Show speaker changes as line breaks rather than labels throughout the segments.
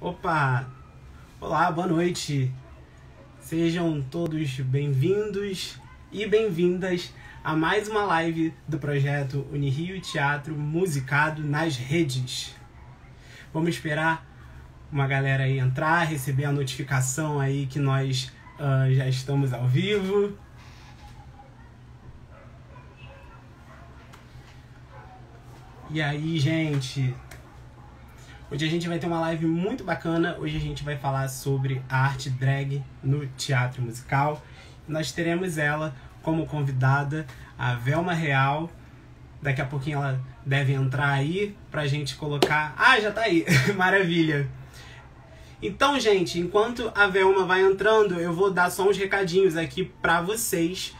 Opa! Olá, boa noite! Sejam todos bem-vindos e bem-vindas a mais uma live do projeto Unirio Teatro Musicado nas Redes. Vamos esperar uma galera aí entrar, receber a notificação aí que nós já estamos ao vivo. E aí, gente? Hoje a gente vai ter uma live muito bacana. Hoje a gente vai falar sobre a arte drag no teatro musical. Nós teremos ela como convidada, a Velma Real. Daqui a pouquinho ela deve entrar aí pra gente colocar... Ah, já tá aí! Maravilha! Então, gente, enquanto a Velma vai entrando, eu vou dar só uns recadinhos aqui pra vocês.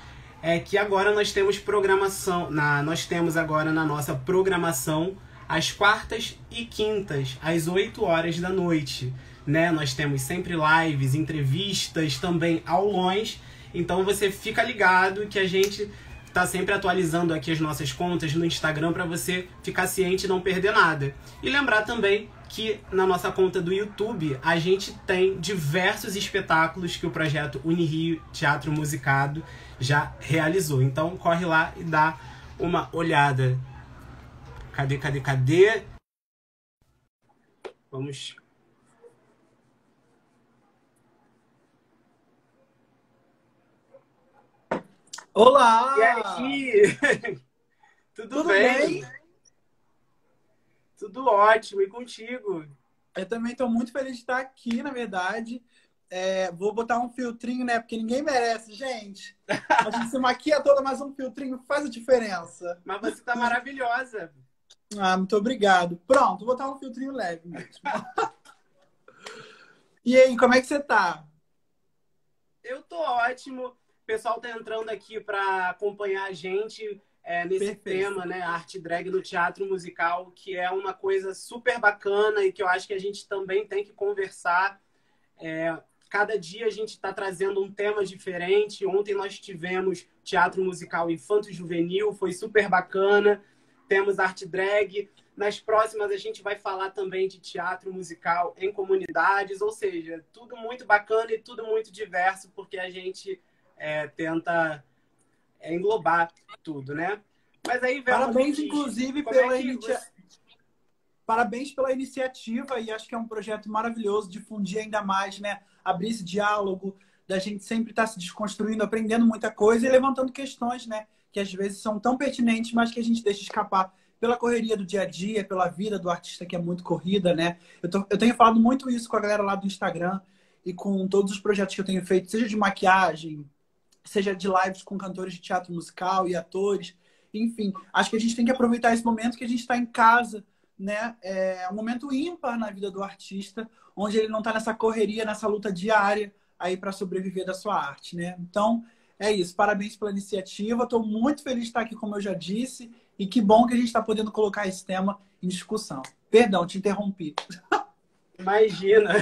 Que agora nós temos programação... Nós temos agora na nossa programação às quartas e quintas, às 8 horas da noite, né? Nós temos sempre lives, entrevistas, também aulões. Então você fica ligado que a gente tá sempre atualizando aqui as nossas contas no Instagram para você ficar ciente e não perder nada. E lembrar também que na nossa conta do YouTube a gente tem diversos espetáculos que o projeto Unirio Teatro Musicado já realizou. Então corre lá e dá uma olhada. Cadê? Vamos.
Olá!
E aí? Tudo bem? Tudo ótimo. E contigo?
Eu também estou muito feliz de estar aqui, na verdade. Vou botar um filtrinho, né? Porque ninguém merece, gente. A gente se maquia toda, mas um filtrinho faz a diferença.
Mas você tá maravilhosa.
Ah, muito obrigado. Pronto, vou botar um filtrinho leve mesmo. E aí, como é que você tá?
Eu tô ótimo. O pessoal tá entrando aqui para acompanhar a gente nesse
Perfeito.
tema, né? Arte drag no teatro musical, que é uma coisa super bacana e que eu acho que a gente também tem que conversar. Cada dia a gente está trazendo um tema diferente. Ontem nós tivemos teatro musical infanto-juvenil, foi super bacana. Temos arte drag. Nas próximas a gente vai falar também de teatro musical em comunidades, ou seja, tudo muito bacana e tudo muito diverso, porque a gente tenta englobar tudo, né? Mas aí, Velma,
Parabéns, inclusive, Parabéns pela iniciativa, e acho que é um projeto maravilhoso, difundir ainda mais, né? Abrir esse diálogo, da gente sempre estar se desconstruindo, aprendendo muita coisa e levantando questões, né? Que às vezes são tão pertinentes, mas que a gente deixa escapar pela correria do dia a dia, pela vida do artista que é muito corrida, né? Eu tenho falado muito isso com a galera lá do Instagram e com todos os projetos que eu tenho feito, seja de maquiagem, seja de lives com cantores de teatro musical e atores. Enfim, acho que a gente tem que aproveitar esse momento que a gente está em casa, né? É um momento ímpar na vida do artista, onde ele não está nessa correria, nessa luta diária aí para sobreviver da sua arte, né? Então, é isso. Parabéns pela iniciativa. Estou muito feliz de estar aqui, como eu já disse, e que bom que a gente está podendo colocar esse tema em discussão. Perdão, te interrompi.
Imagina.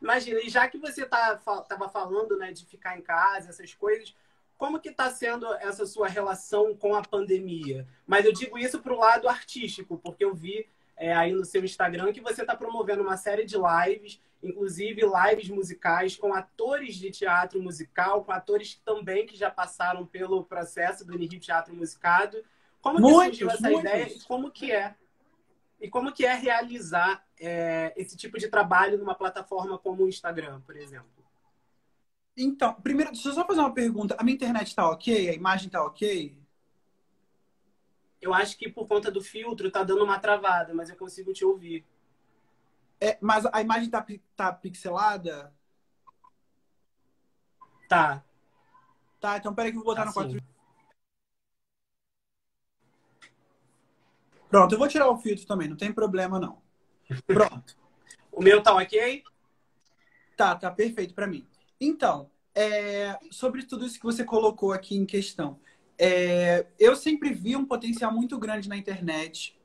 Imagina. E já que você estava falando, né, de ficar em casa, essas coisas, como que está sendo essa sua relação com a pandemia? Mas eu digo isso para o lado artístico, porque eu vi aí no seu Instagram que você está promovendo uma série de lives, inclusive lives musicais com atores de teatro musical, com atores também que já passaram pelo processo do Unirio Teatro Musicado. Como que surgiu essa ideia e como que é? E como que é realizar esse tipo de trabalho numa plataforma como o Instagram, por exemplo?
Então, primeiro, deixa eu só fazer uma pergunta. A minha internet tá ok? A imagem tá ok?
Eu acho que por conta do filtro tá dando uma travada, mas eu consigo te ouvir.
Mas a imagem tá pixelada?
Tá.
Tá, então peraí que eu vou botar no 4. Pronto, eu vou tirar o filtro também, não tem problema não. Pronto.
O meu tá ok?
Tá perfeito pra mim. Então, sobre tudo isso que você colocou aqui em questão, eu sempre vi um potencial muito grande na internet,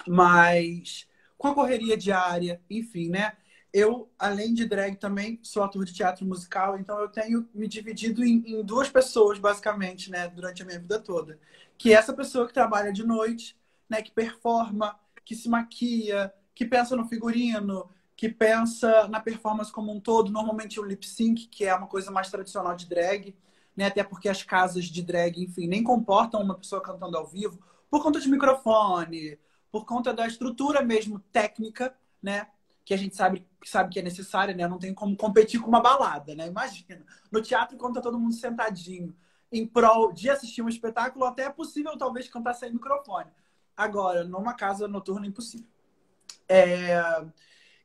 mas com a correria diária, enfim, né? Eu, além de drag, também sou ator de teatro musical, então eu tenho me dividido em duas pessoas, basicamente, né, durante a minha vida toda. Que é essa pessoa que trabalha de noite, né, que performa, que se maquia, que pensa no figurino, que pensa na performance como um todo, normalmente o lip sync, que é uma coisa mais tradicional de drag, né? Até porque as casas de drag, enfim, nem comportam uma pessoa cantando ao vivo, por conta de microfone, por conta da estrutura mesmo técnica, né? Que a gente sabe que é necessária, né? Não tem como competir com uma balada, né? Imagina, no teatro, quando tá todo mundo sentadinho, em prol de assistir um espetáculo, até é possível, talvez, cantar sem microfone. Agora, numa casa noturna, impossível.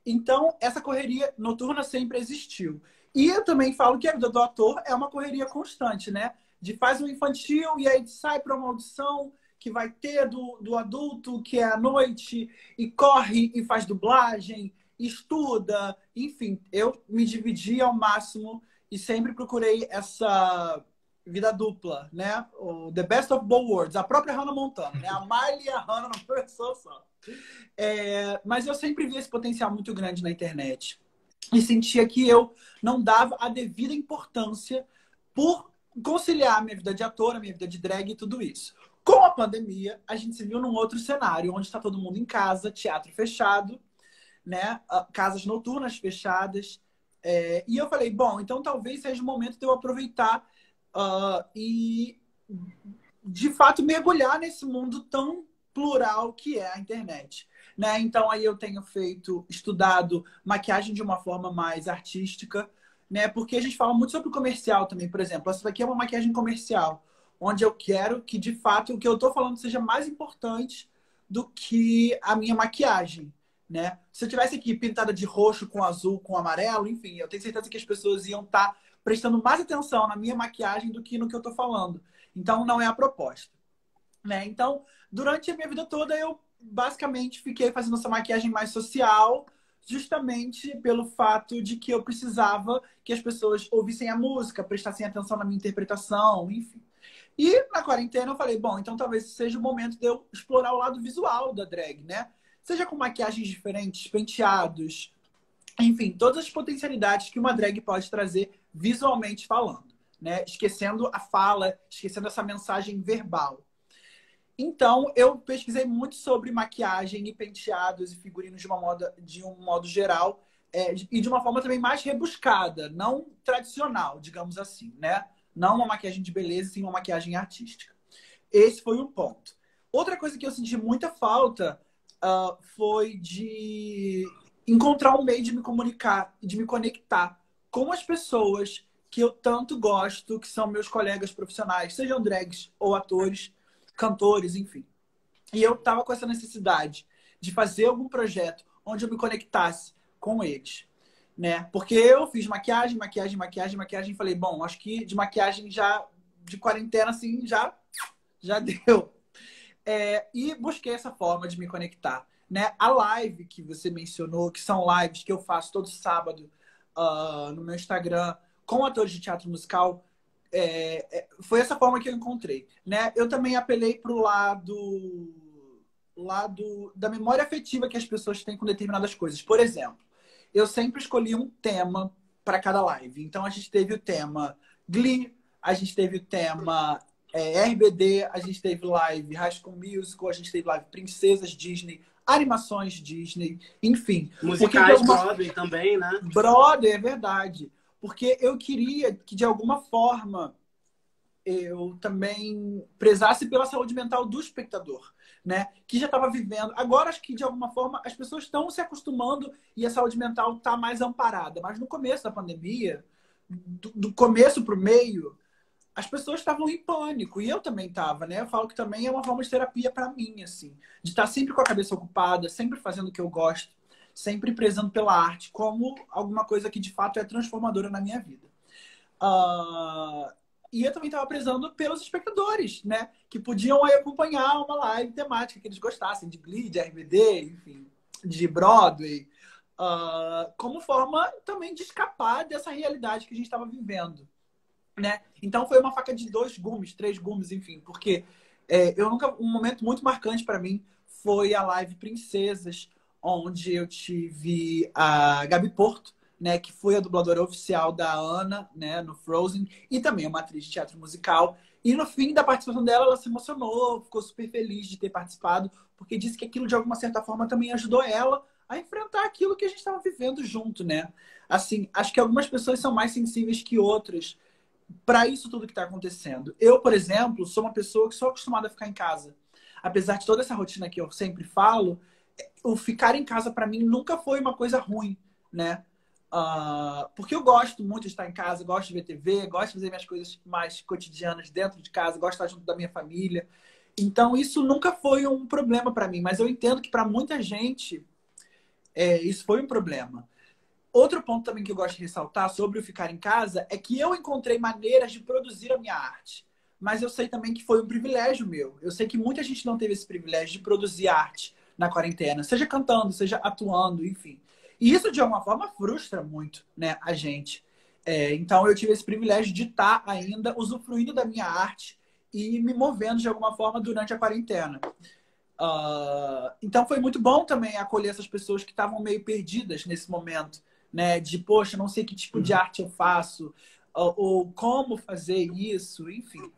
Então, essa correria noturna sempre existiu. E eu também falo que a vida do ator é uma correria constante, né? De faz um infantil e aí sai para uma audição que vai ter do adulto, que é à noite, e corre e faz dublagem, estuda, enfim. Eu me dividi ao máximo e sempre procurei essa vida dupla, né? O The Best of Both Worlds, a própria Hannah Montana, né? A Miley e a Hannah não pessoa só. Mas eu sempre vi esse potencial muito grande na internet e sentia que eu não dava a devida importância por conciliar a minha vida de ator, a minha vida de drag e tudo isso. Com a pandemia, a gente se viu num outro cenário, onde está todo mundo em casa, teatro fechado, né? Casas noturnas fechadas. E eu falei, bom, então talvez seja o momento de eu aproveitar e, de fato, mergulhar nesse mundo tão plural que é a internet. Né? Então, aí eu tenho estudado maquiagem de uma forma mais artística, né? Porque a gente fala muito sobre o comercial também, por exemplo. Essa daqui é uma maquiagem comercial, onde eu quero que, de fato, o que eu estou falando seja mais importante do que a minha maquiagem, né? Se eu tivesse aqui pintada de roxo com azul, com amarelo, enfim, eu tenho certeza que as pessoas iam estar prestando mais atenção na minha maquiagem do que no que eu estou falando. Então, não é a proposta. Né? Então, durante a minha vida toda, eu basicamente fiquei fazendo essa maquiagem mais social, justamente pelo fato de que eu precisava que as pessoas ouvissem a música, prestassem atenção na minha interpretação, enfim. E na quarentena eu falei, bom, então talvez seja o momento de eu explorar o lado visual da drag, né? Seja com maquiagens diferentes, penteados, enfim, todas as potencialidades que uma drag pode trazer visualmente falando, né? Esquecendo a fala, esquecendo essa mensagem verbal. Então, eu pesquisei muito sobre maquiagem e penteados e figurinos de um modo geral, e de uma forma também mais rebuscada, não tradicional, digamos assim, né? Não uma maquiagem de beleza, sim uma maquiagem artística. Esse foi um ponto. Outra coisa que eu senti muita falta foi de encontrar um meio de me comunicar, de me conectar com as pessoas que eu tanto gosto, que são meus colegas profissionais, sejam drags ou atores, cantores, enfim. E eu tava com essa necessidade de fazer algum projeto onde eu me conectasse com eles, né? Porque eu fiz maquiagem e falei, bom, acho que de maquiagem já, de quarentena, assim, já deu. E busquei essa forma de me conectar, né? A live que você mencionou, que são lives que eu faço todo sábado no meu Instagram com atores de teatro musical, foi essa forma que eu encontrei, né? Eu também apelei para o lado da memória afetiva que as pessoas têm com determinadas coisas. Por exemplo, eu sempre escolhi um tema para cada live. Então, a gente teve o tema Glee, a gente teve o tema RBD, a gente teve live High School Musical, a gente teve live Princesas Disney, animações Disney, enfim.
Musicais Broadway também, né?
Broadway, é verdade. Porque eu queria que, de alguma forma, eu também prezasse pela saúde mental do espectador, né? Que já estava vivendo. Agora, acho que, de alguma forma, as pessoas estão se acostumando e a saúde mental está mais amparada. Mas no começo da pandemia, do começo para o meio, as pessoas estavam em pânico. E eu também estava, né? Eu falo que também é uma forma de terapia para mim, assim. De estar sempre com a cabeça ocupada, sempre fazendo o que eu gosto, sempre prezando pela arte como alguma coisa que de fato é transformadora na minha vida. E eu também estava prezando pelos espectadores, né? Que podiam aí acompanhar uma live temática que eles gostassem, de Glee, de RBD, enfim, de Broadway, como forma também de escapar dessa realidade que a gente estava vivendo, né? Então foi uma faca de 2 gumes, 3 gumes, enfim, porque um momento muito marcante para mim foi a live Princesas, onde eu tive a Gabi Porto, né, que foi a dubladora oficial da Anna, né, no Frozen, e também uma atriz de teatro musical. E no fim da participação dela, ela se emocionou, ficou super feliz de ter participado, porque disse que aquilo, de alguma certa forma, também ajudou ela a enfrentar aquilo que a gente estava vivendo junto, né? Assim, acho que algumas pessoas são mais sensíveis que outras para isso tudo que está acontecendo. Eu, por exemplo, sou uma pessoa que sou acostumada a ficar em casa. Apesar de toda essa rotina que eu sempre falo, o ficar em casa para mim nunca foi uma coisa ruim, né? Porque eu gosto muito de estar em casa, gosto de ver TV, gosto de fazer minhas coisas mais cotidianas dentro de casa, gosto de estar junto da minha família. Então, isso nunca foi um problema para mim, mas eu entendo que para muita gente isso foi um problema. Outro ponto também que eu gosto de ressaltar sobre o ficar em casa é que eu encontrei maneiras de produzir a minha arte. Mas eu sei também que foi um privilégio meu. Eu sei que muita gente não teve esse privilégio de produzir arte na quarentena, seja cantando, seja atuando, enfim. E isso, de alguma forma, frustra muito, né, a gente. Então, eu tive esse privilégio de estar ainda usufruindo da minha arte e me movendo de alguma forma durante a quarentena. Então, foi muito bom também acolher essas pessoas que estavam meio perdidas nesse momento, né? De, poxa, não sei que tipo de arte eu faço, ou como fazer isso, enfim.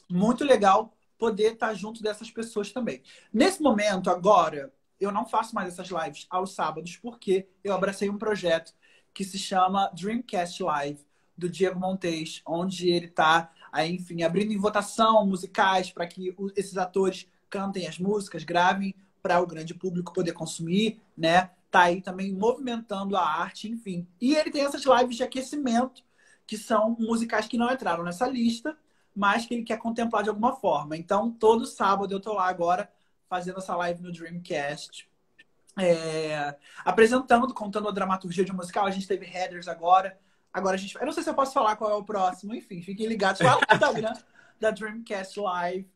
Muito legal poder estar junto dessas pessoas também. Nesse momento, agora, eu não faço mais essas lives aos sábados, porque eu abracei um projeto que se chama Dreamcast Live, do Diego Montes, onde ele está, enfim, abrindo em votação musicais para que esses atores cantem as músicas, gravem para o grande público poder consumir, né? Tá aí também movimentando a arte, enfim. E ele tem essas lives de aquecimento, que são musicais que não entraram nessa lista, mas que ele quer contemplar de alguma forma. Então, todo sábado eu tô lá agora fazendo essa live no Dreamcast, apresentando, contando a dramaturgia de um musical. A gente teve headers agora. Agora a gente... Eu não sei se eu posso falar qual é o próximo. Enfim, fiquem ligados lá no Instagram da Dreamcast Live.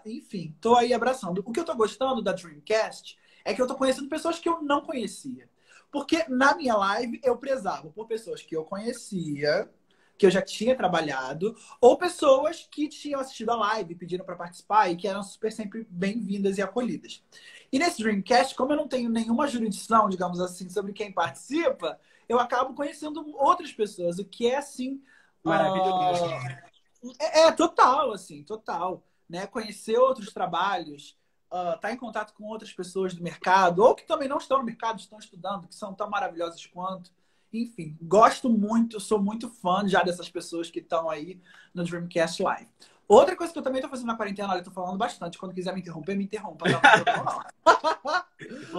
Enfim, tô aí abraçando. O que eu tô gostando da Dreamcast é que eu tô conhecendo pessoas que eu não conhecia. Porque na minha live eu prezava por pessoas que eu conhecia, que eu já tinha trabalhado, ou pessoas que tinham assistido a live, pediram para participar e que eram super sempre bem-vindas e acolhidas. E nesse Dreamcast, como eu não tenho nenhuma jurisdição, digamos assim, sobre quem participa, eu acabo conhecendo outras pessoas, o que é assim.
Maravilhoso.
Total, assim, total. Né? Conhecer outros trabalhos, estar em contato com outras pessoas do mercado, ou que também não estão no mercado, estão estudando, que são tão maravilhosas quanto. Enfim, gosto muito, sou muito fã já dessas pessoas que estão aí no Dreamcast Live. Outra coisa que eu também estou fazendo na quarentena, olha, eu estou falando bastante. Quando quiser me interromper, me interrompa. Não,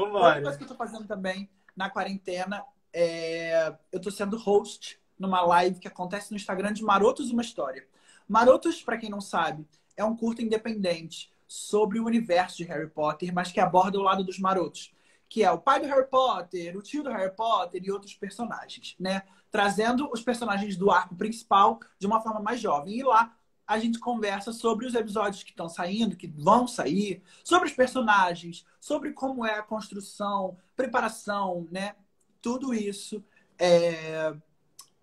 não. Outra coisa que eu estou fazendo também na quarentena eu estou sendo host numa live que acontece no Instagram de Marotos Uma História. Marotos, para quem não sabe, é um curta independente sobre o universo de Harry Potter, mas que aborda o lado dos marotos, que é o pai do Harry Potter, o tio do Harry Potter e outros personagens, né? Trazendo os personagens do arco principal de uma forma mais jovem. E lá a gente conversa sobre os episódios que estão saindo, que vão sair, sobre os personagens, sobre como é a construção, preparação, né? Tudo isso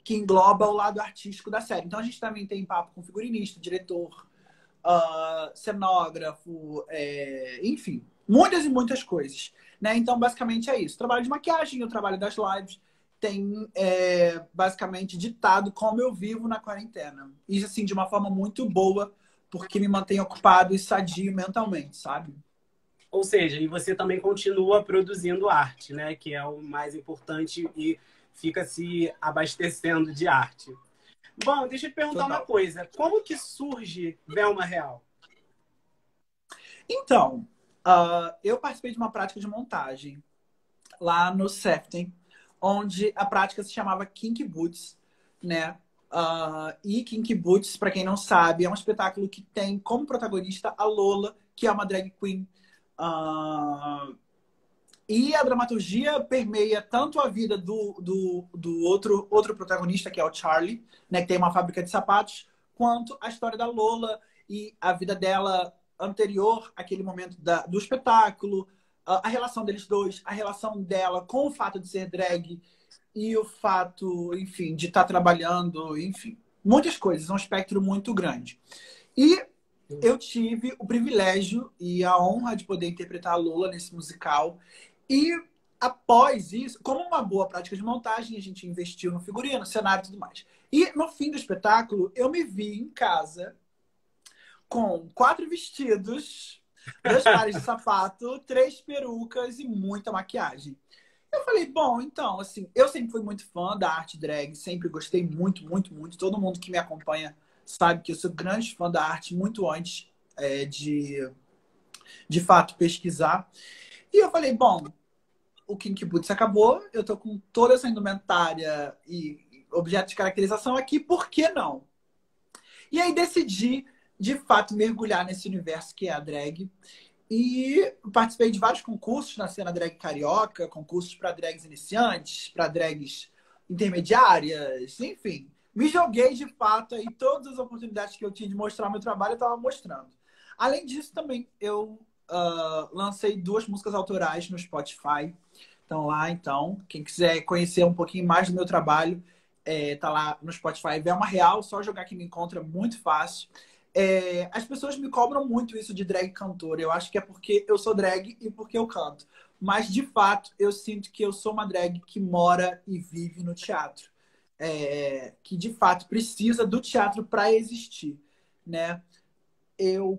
que engloba o lado artístico da série. Então a gente também tem papo com figurinista, diretor, cenógrafo, enfim, muitas e muitas coisas. Né? Então, basicamente é isso. O trabalho de maquiagem, o trabalho das lives tem basicamente ditado como eu vivo na quarentena. Isso, assim, de uma forma muito boa, porque me mantém ocupado e sadio mentalmente, sabe?
Ou seja, e você também continua produzindo arte, né? Que é o mais importante e fica se abastecendo de arte. Bom, deixa eu te perguntar uma coisa. Como que surge Velma Real?
Então, eu participei de uma prática de montagem lá no Sefton, onde a prática se chamava Kinky Boots, né? E Kinky Boots, para quem não sabe, é um espetáculo que tem como protagonista a Lola, que é uma drag queen. E a dramaturgia permeia tanto a vida do outro protagonista, que é o Charlie, né, que tem uma fábrica de sapatos, quanto a história da Lola e a vida dela anterior àquele momento do espetáculo, a relação deles dois, a relação dela com o fato de ser drag e o fato, enfim, de estar trabalhando, enfim, muitas coisas, um espectro muito grande. E eu tive o privilégio e a honra de poder interpretar a Lola nesse musical. E após isso, como uma boa prática de montagem, a gente investiu no figurino, no cenário e tudo mais. E no fim do espetáculo, eu me vi em casa com 4 vestidos 2 pares de sapato, 3 perucas e muita maquiagem. Eu falei, bom, então, assim, eu sempre fui muito fã da arte drag, sempre gostei muito, muito, muito. Todo mundo que me acompanha sabe que eu sou grande fã da arte, muito antes de fato, pesquisar. E eu falei, bom, o Kinky Boots acabou, eu tô com toda essa indumentária e objeto de caracterização aqui, por que não? E aí decidi, de fato, mergulhar nesse universo que é a drag. E participei de vários concursos na cena drag carioca, concursos para drags iniciantes, para drags intermediárias, enfim. Me joguei de fato e todas as oportunidades que eu tinha de mostrar meu trabalho eu estava mostrando. Além disso, também eu lancei 2 músicas autorais no Spotify. Então lá, então, quem quiser conhecer um pouquinho mais do meu trabalho, tá lá no Spotify. Velma Real, só jogar que me encontra muito fácil. As pessoas me cobram muito isso de drag cantora. Eu acho que é porque eu sou drag e porque eu canto. Mas, de fato, eu sinto que eu sou uma drag que mora e vive no teatro. Que, de fato, precisa do teatro para existir, né?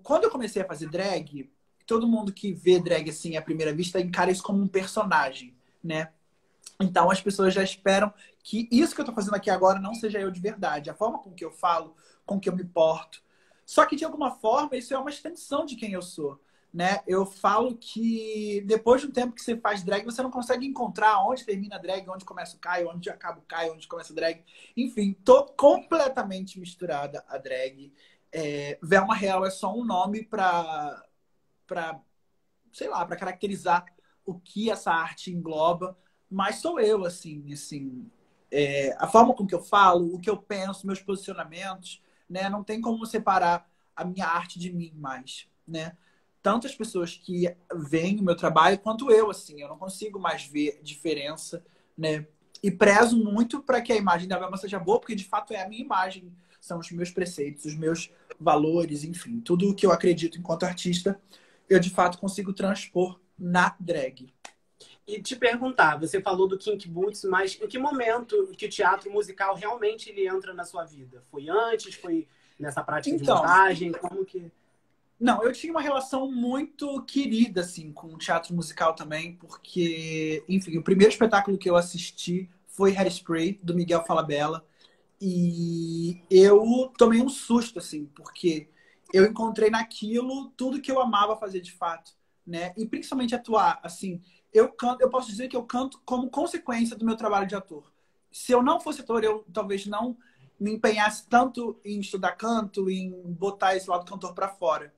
Quando eu comecei a fazer drag, todo mundo que vê drag assim à primeira vista encara isso como um personagem, né? Então as pessoas já esperam que isso que eu tô fazendo aqui agora não seja eu de verdade. A forma com que eu falo, com que eu me porto. Só que de alguma forma isso é uma extensão de quem eu sou, né? Eu falo que depois de um tempo que você faz drag, você não consegue encontrar onde termina a drag, onde começa o Caio, onde acaba o Caio, onde começa a drag. Enfim, tô completamente misturada a drag. Velma Real é só um nome para sei lá, para caracterizar o que essa arte engloba, mas sou eu, assim, a forma com que eu falo, o que eu penso, meus posicionamentos, né? Não tem como separar a minha arte de mim mais, né? Tanto as pessoas que veem o meu trabalho, quanto eu, assim, eu não consigo mais ver diferença, né? E prezo muito para que a imagem da Velma seja boa, porque de fato é a minha imagem, são os meus preceitos, os meus valores, enfim, tudo o que eu acredito enquanto artista eu de fato consigo transpor na drag.
E te perguntar, você falou do Kinky Boots, mas em que momento que o teatro musical realmente ele entra na sua vida? Foi antes? Foi nessa prática de
Então,
montagem? Como que...
não, eu tinha uma relação muito querida, assim, com o teatro musical também, porque, enfim, o primeiro espetáculo que eu assisti foi Hairspray, do Miguel Falabella, e eu tomei um susto, assim, porque eu encontrei naquilo tudo que eu amava fazer de fato, né? E principalmente atuar, assim, eu posso dizer que eu canto como consequência do meu trabalho de ator. Se eu não fosse ator, eu talvez não me empenhasse tanto em estudar canto, em botar esse lado cantor para fora,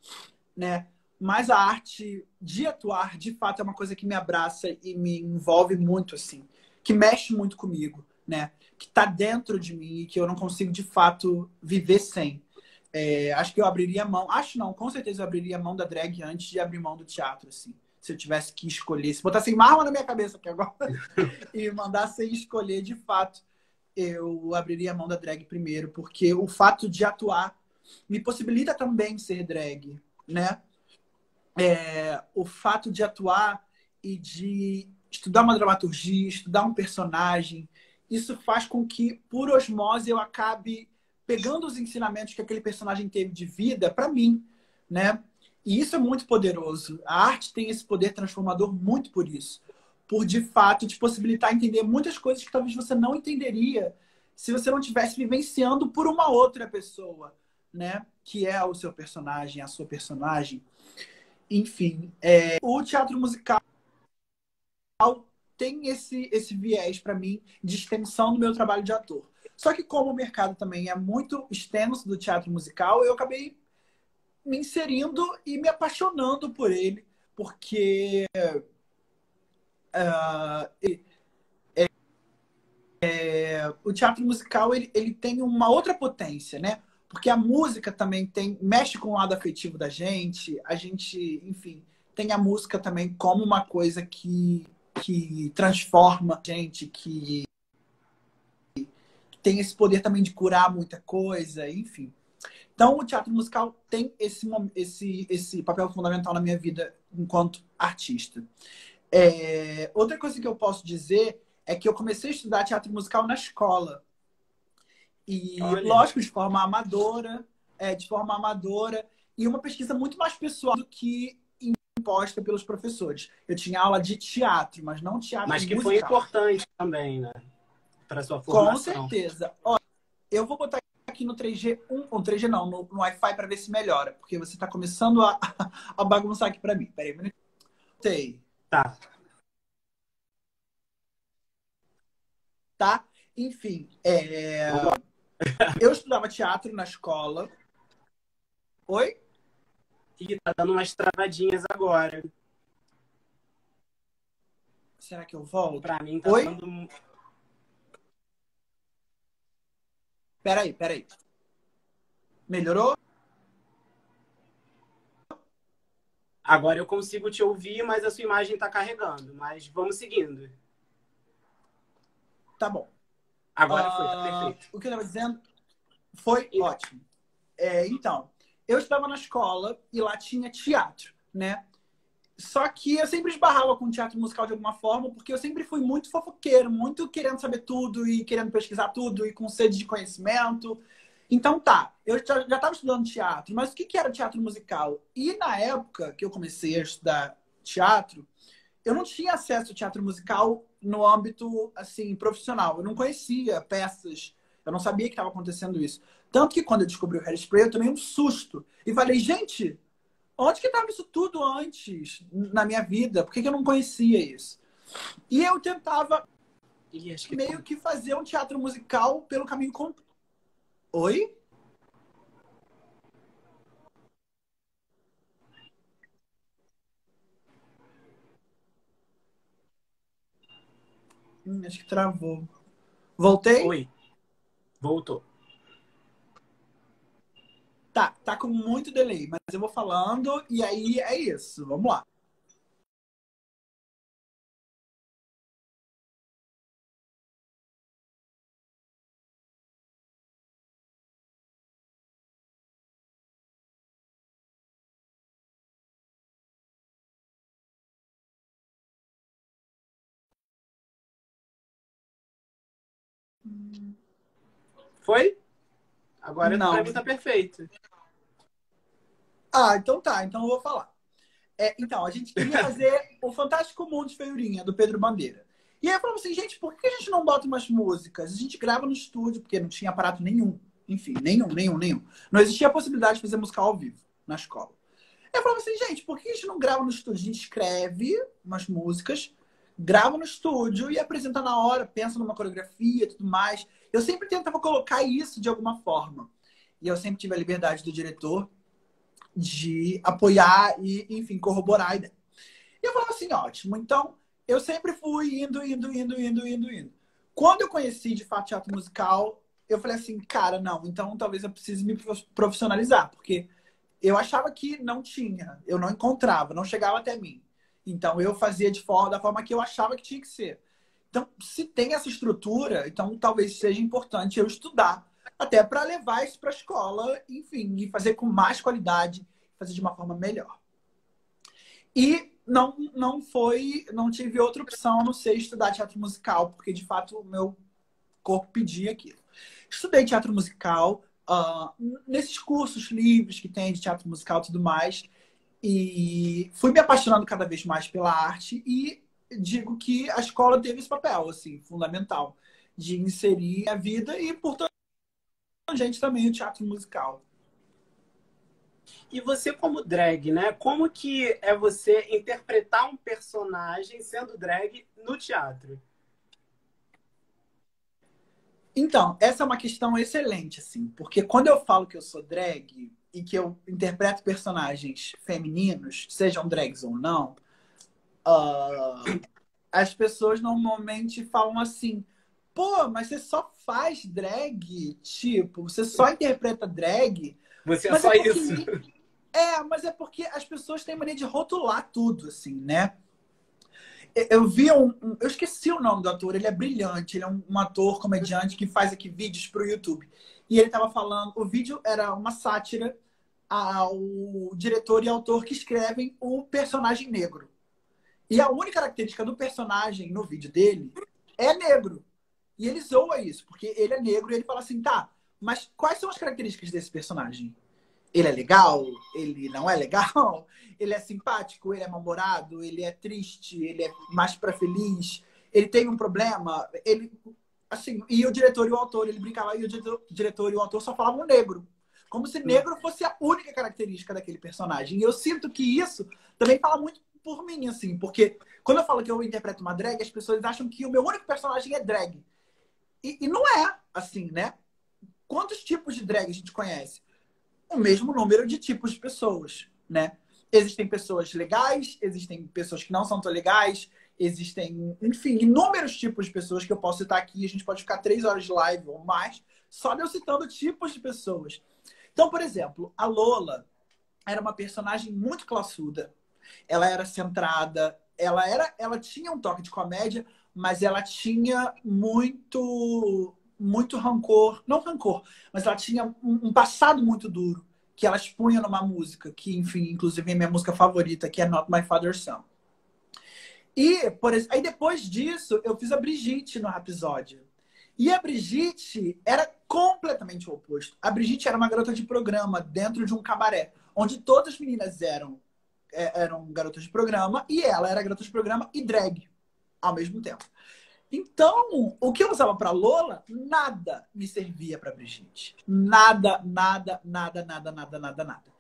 né? Mas a arte de atuar, de fato, é uma coisa que me abraça e me envolve muito, assim, que mexe muito comigo, né? Que tá dentro de mim e que eu não consigo, de fato, viver sem. Acho que eu abriria mão, acho não, com certeza eu abriria mão da drag antes de abrir mão do teatro, assim. Se eu tivesse que escolher, se botassem marma na minha cabeça aqui agora e mandassem escolher, de fato, eu abriria mão da drag primeiro, porque o fato de atuar me possibilita também ser drag, né? O fato de atuar e de estudar uma dramaturgia, estudar um personagem, isso faz com que, por osmose, eu acabe pegando os ensinamentos que aquele personagem teve de vida para mim, né? E isso é muito poderoso. A arte tem esse poder transformador muito por isso. Por, de fato, te possibilitar entender muitas coisas que talvez você não entenderia se você não estivesse vivenciando por uma outra pessoa, né? Que é o seu personagem, a sua personagem. Enfim, o teatro musical tem esse viés para mim de extensão do meu trabalho de ator. Só que como o mercado também é muito extenso do teatro musical, eu acabei me inserindo e me apaixonando por ele, porque o teatro musical ele tem uma outra potência, né? Porque a música também mexe com o lado afetivo da gente, a gente, enfim, tem a música também como uma coisa que transforma a gente, que tem esse poder também de curar muita coisa, enfim. Então, o teatro musical tem esse papel fundamental na minha vida enquanto artista. Outra coisa que eu posso dizer é que eu comecei a estudar teatro musical na escola. E,
Olha,
lógico, de forma amadora, e uma pesquisa muito mais pessoal do que imposta pelos professores. Eu tinha aula de teatro, mas não teatro
Mas que
musical.
foi importante também, né? Para sua
Com
formação.
certeza. Ó, eu vou botar aqui no 3G, no 3G não, no Wi-Fi para ver se melhora, porque você está começando a bagunçar aqui para mim. Peraí, um minuto.
Tá.
Tá? Enfim,
Vamos lá.
eu estudava teatro na escola. Oi?
E tá dando umas travadinhas agora.
Será que eu volto?
Pra mim tá
Oi?
dando.
Peraí. Melhorou?
Agora eu consigo te ouvir, mas a sua imagem tá carregando. Mas vamos seguindo.
Tá bom.
Agora foi, tá perfeito.
O que eu estava dizendo foi
Então,
ótimo. Então, eu estava na escola e lá tinha teatro, né? Só que eu sempre esbarrava com teatro musical de alguma forma, porque eu sempre fui muito fofoqueiro, muito querendo saber tudo e querendo pesquisar tudo e com sede de conhecimento. Então tá, eu já estava estudando teatro, mas o que era teatro musical? E na época que eu comecei a estudar teatro, eu não tinha acesso ao teatro musical no âmbito assim profissional. Eu não conhecia peças, eu não sabia que estava acontecendo isso. Tanto que quando eu descobri o Hairspray, eu tomei um susto e falei, gente, onde que estava isso tudo antes na minha vida? Por que eu não conhecia isso? E eu tentava
acho que
meio que fazer um teatro musical pelo caminho contrário. Oi? Acho que travou. Voltei?
Oi, voltou.
Tá com muito delay, mas eu vou falando e aí é isso. Vamos lá.
Foi? Agora pra
Não.
mim tá perfeito.
Então tá. Então eu vou falar. Então, a gente queria fazer o Fantástico Mundo de Feiurinha, do Pedro Bandeira. E aí eu falava assim, gente, por que a gente não bota umas músicas? A gente grava no estúdio, porque não tinha aparato nenhum. Enfim, nenhum. Não existia a possibilidade de fazer musical ao vivo na escola. Eu falava assim, gente, por que a gente não grava no estúdio? A gente escreve umas músicas, grava no estúdio e apresenta na hora, pensa numa coreografia e tudo mais. Eu sempre tentava colocar isso de alguma forma. E eu sempre tive a liberdade do diretor de apoiar e, enfim, corroborar a ideia. E eu falava assim, ótimo. Então, eu sempre fui indo. Quando eu conheci, de fato, teatro musical, eu falei assim, cara, não, então talvez eu precise me profissionalizar, porque eu achava que não tinha, eu não encontrava, não chegava até mim. Então, eu fazia da forma que eu achava que tinha que ser. Então, se tem essa estrutura, então talvez seja importante eu estudar, até para levar isso para a escola, enfim, e fazer com mais qualidade, fazer de uma forma melhor. E não tive outra opção a não ser estudar teatro musical, porque de fato o meu corpo pedia aquilo. Estudei teatro musical, nesses cursos livres que tem de teatro musical e tudo mais, e fui me apaixonando cada vez mais pela arte e digo que a escola teve esse papel, assim, fundamental, de inserir a vida e, portanto, a gente também o teatro musical.
E você como drag, né? Como que é você interpretar um personagem sendo drag no teatro?
Então, essa é uma questão excelente, assim, porque quando eu falo que eu sou drag e que eu interpreto personagens femininos, sejam drags ou não, as pessoas normalmente falam assim: pô, mas você só faz drag? Tipo, você só interpreta drag?
Você é
Mas é
só
porque.
isso.
Mas é porque as pessoas têm mania de rotular tudo, assim, né? Eu vi eu esqueci o nome do ator, ele é brilhante, ele é um ator comediante que faz aqui vídeos para o YouTube. E ele estava falando, o vídeo era uma sátira ao diretor e autor que escrevem o personagem negro. E a única característica do personagem no vídeo dele é negro. E ele zoa isso, porque ele é negro e ele fala assim, tá, mas quais são as características desse personagem? Ele é legal? Ele não é legal? Ele é simpático? Ele é mal-humorado? Ele é triste? Ele é mais pra feliz? Ele tem um problema? Ele, assim, e o diretor e o autor, ele brincava, e o diretor e o autor só falavam negro. Como se negro fosse a única característica daquele personagem. E eu sinto que isso também fala muito por mim, assim, porque quando eu falo que eu interpreto uma drag, as pessoas acham que o meu único personagem é drag. E não é assim, né? Quantos tipos de drag a gente conhece? O mesmo número de tipos de pessoas, né? Existem pessoas legais, existem pessoas que não são tão legais, existem, enfim, inúmeros tipos de pessoas que eu posso citar aqui. A gente pode ficar 3 horas de live ou mais só de eu citando tipos de pessoas. Então, por exemplo, a Lola era uma personagem muito classuda. Ela era centrada, ela tinha um toque de comédia, mas ela tinha muito rancor, não rancor, mas ela tinha um passado muito duro que ela expunha numa música, que, enfim, inclusive é minha música favorita, que é Not My Father's Son. E, aí depois disso, eu fiz a Brigitte no episódio. E a Brigitte era completamente o oposto. A Brigitte era uma garota de programa dentro de um cabaré, onde todas as meninas eram garotas de programa e ela era garota de programa e drag ao mesmo tempo. Então, o que eu usava para Lola, nada me servia para Brigitte. Nada, nada, nada, nada, nada, nada, nada.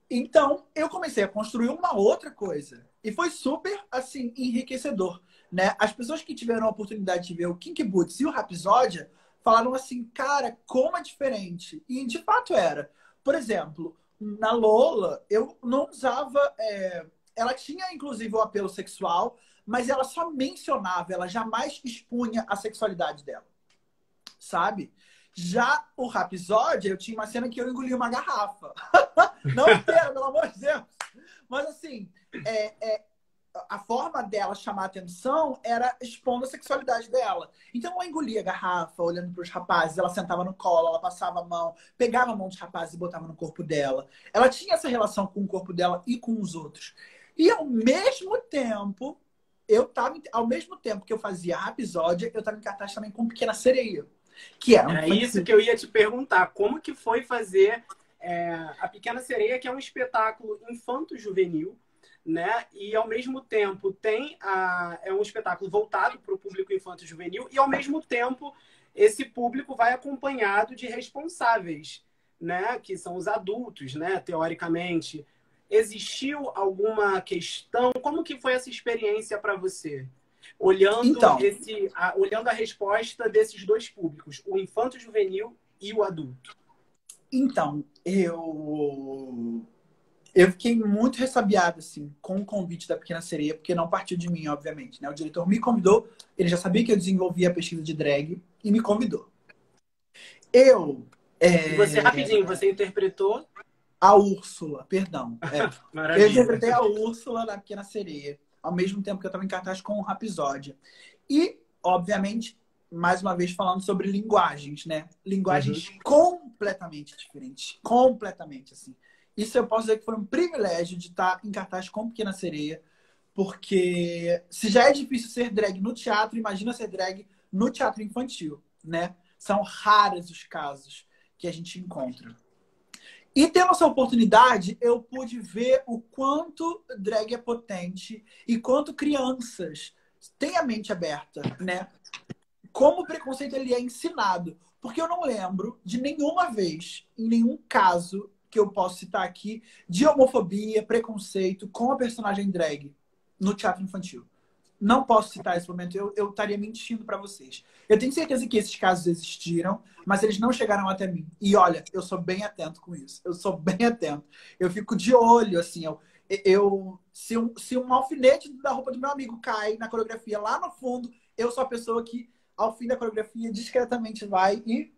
Então, eu comecei a construir uma outra coisa. E foi super, assim, enriquecedor, né? As pessoas que tiveram a oportunidade de ver o Kinky Boots e o Rapsódia falaram assim, cara, como é diferente. E, de fato, era. Por exemplo, na Lola, eu não usava... Ela tinha, inclusive, o apelo sexual, mas ela só mencionava, ela jamais expunha a sexualidade dela, sabe? Já o Rapsódia, eu tinha uma cena que eu engoli uma garrafa. Não inteira, pelo amor de Deus. Mas, assim, a forma dela chamar atenção era expondo a sexualidade dela. Então, ela engolia a garrafa, olhando para os rapazes, ela sentava no colo, ela passava a mão, pegava a mão dos rapazes e botava no corpo dela. Ela tinha essa relação com o corpo dela e com os outros. E, ao mesmo tempo que eu fazia a episódio, eu estava em cartaz também com Pequena Sereia. Que
é isso que eu ia te perguntar. Como que foi fazer a Pequena Sereia, que é um espetáculo infanto-juvenil, né? E ao mesmo tempo é um espetáculo voltado para o público infanto-juvenil e ao mesmo tempo esse público vai acompanhado de responsáveis, né? Que são os adultos, né? Teoricamente. Existiu alguma questão? Como que foi essa experiência para você? Olhando, olhando a resposta desses dois públicos, o infanto-juvenil e o adulto.
Então, eu fiquei muito ressabiado, assim, com o convite da Pequena Sereia, porque não partiu de mim, obviamente, né? O diretor me convidou, ele já sabia que eu desenvolvia a pesquisa de drag e me convidou.
E você, rapidinho, você interpretou?
A Úrsula, perdão.
Maravilha.
Eu interpretei a Úrsula na Pequena Sereia, ao mesmo tempo que eu estava em cartaz com o Rapsódia. E, obviamente, mais uma vez falando sobre linguagens, né? Linguagens completamente diferentes. Completamente, assim. Isso eu posso dizer que foi um privilégio de estar em cartaz com Pequena Sereia, porque se já é difícil ser drag no teatro, imagina ser drag no teatro infantil, né? São raros os casos que a gente encontra. E tendo essa oportunidade, eu pude ver o quanto drag é potente e quanto crianças têm a mente aberta, né? Como o preconceito ele é ensinado. Porque eu não lembro de nenhuma vez, em nenhum caso que eu posso citar aqui, de homofobia, preconceito com a personagem drag no teatro infantil. Não posso citar esse momento, eu estaria mentindo para vocês. Eu tenho certeza que esses casos existiram, mas eles não chegaram até mim. E olha, eu sou bem atento com isso. Eu sou bem atento. Eu fico de olho, assim. Se um alfinete da roupa do meu amigo cai na coreografia lá no fundo, eu sou a pessoa que, ao fim da coreografia, discretamente vai e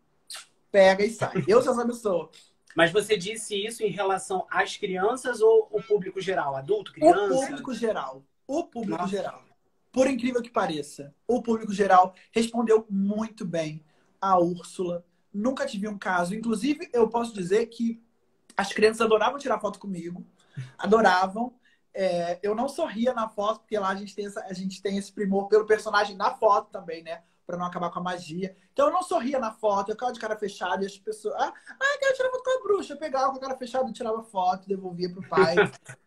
pega e sai. Eu sou essa pessoa.
Mas você disse isso em relação às crianças ou o público geral? Adulto, criança?
O público geral. O público geral. Por incrível que pareça, o público geral respondeu muito bem a Úrsula. Nunca tive um caso. Inclusive, eu posso dizer que as crianças adoravam tirar foto comigo. Adoravam. Eu não sorria na foto, porque lá a gente tem esse primor pelo personagem na foto também, né? para não acabar com a magia. Então eu não sorria na foto, eu ficava de cara fechada e as pessoas... quero tirar foto com a bruxa. Eu pegava com a cara fechada, tirava foto, devolvia pro pai.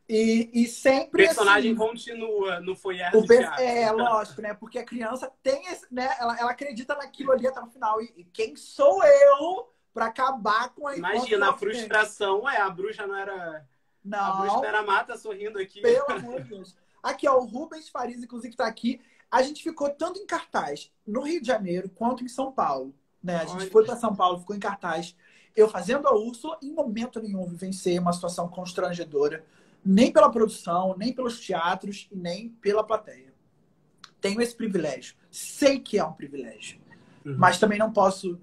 E
O
sempre
personagem
assim...
continua no foyer do teatro.
Lógico, né? Porque a criança tem esse, né? Ela acredita naquilo ali até no final. E quem sou eu para acabar com a
Imagina, a frustração. Ué, a bruxa não era...
Não.
A bruxa não era Mata sorrindo aqui.
Pelo amor de Deus. Aqui, ó, o Rubens Farias, inclusive, tá aqui. A gente ficou tanto em cartaz no Rio de Janeiro quanto em São Paulo. Né? A gente foi para São Paulo, ficou em cartaz. Eu fazendo a Úrsula, em momento nenhum vivenciei uma situação constrangedora. Nem pela produção, nem pelos teatros e nem pela plateia. Tenho esse privilégio. Sei que é um privilégio. Mas também não posso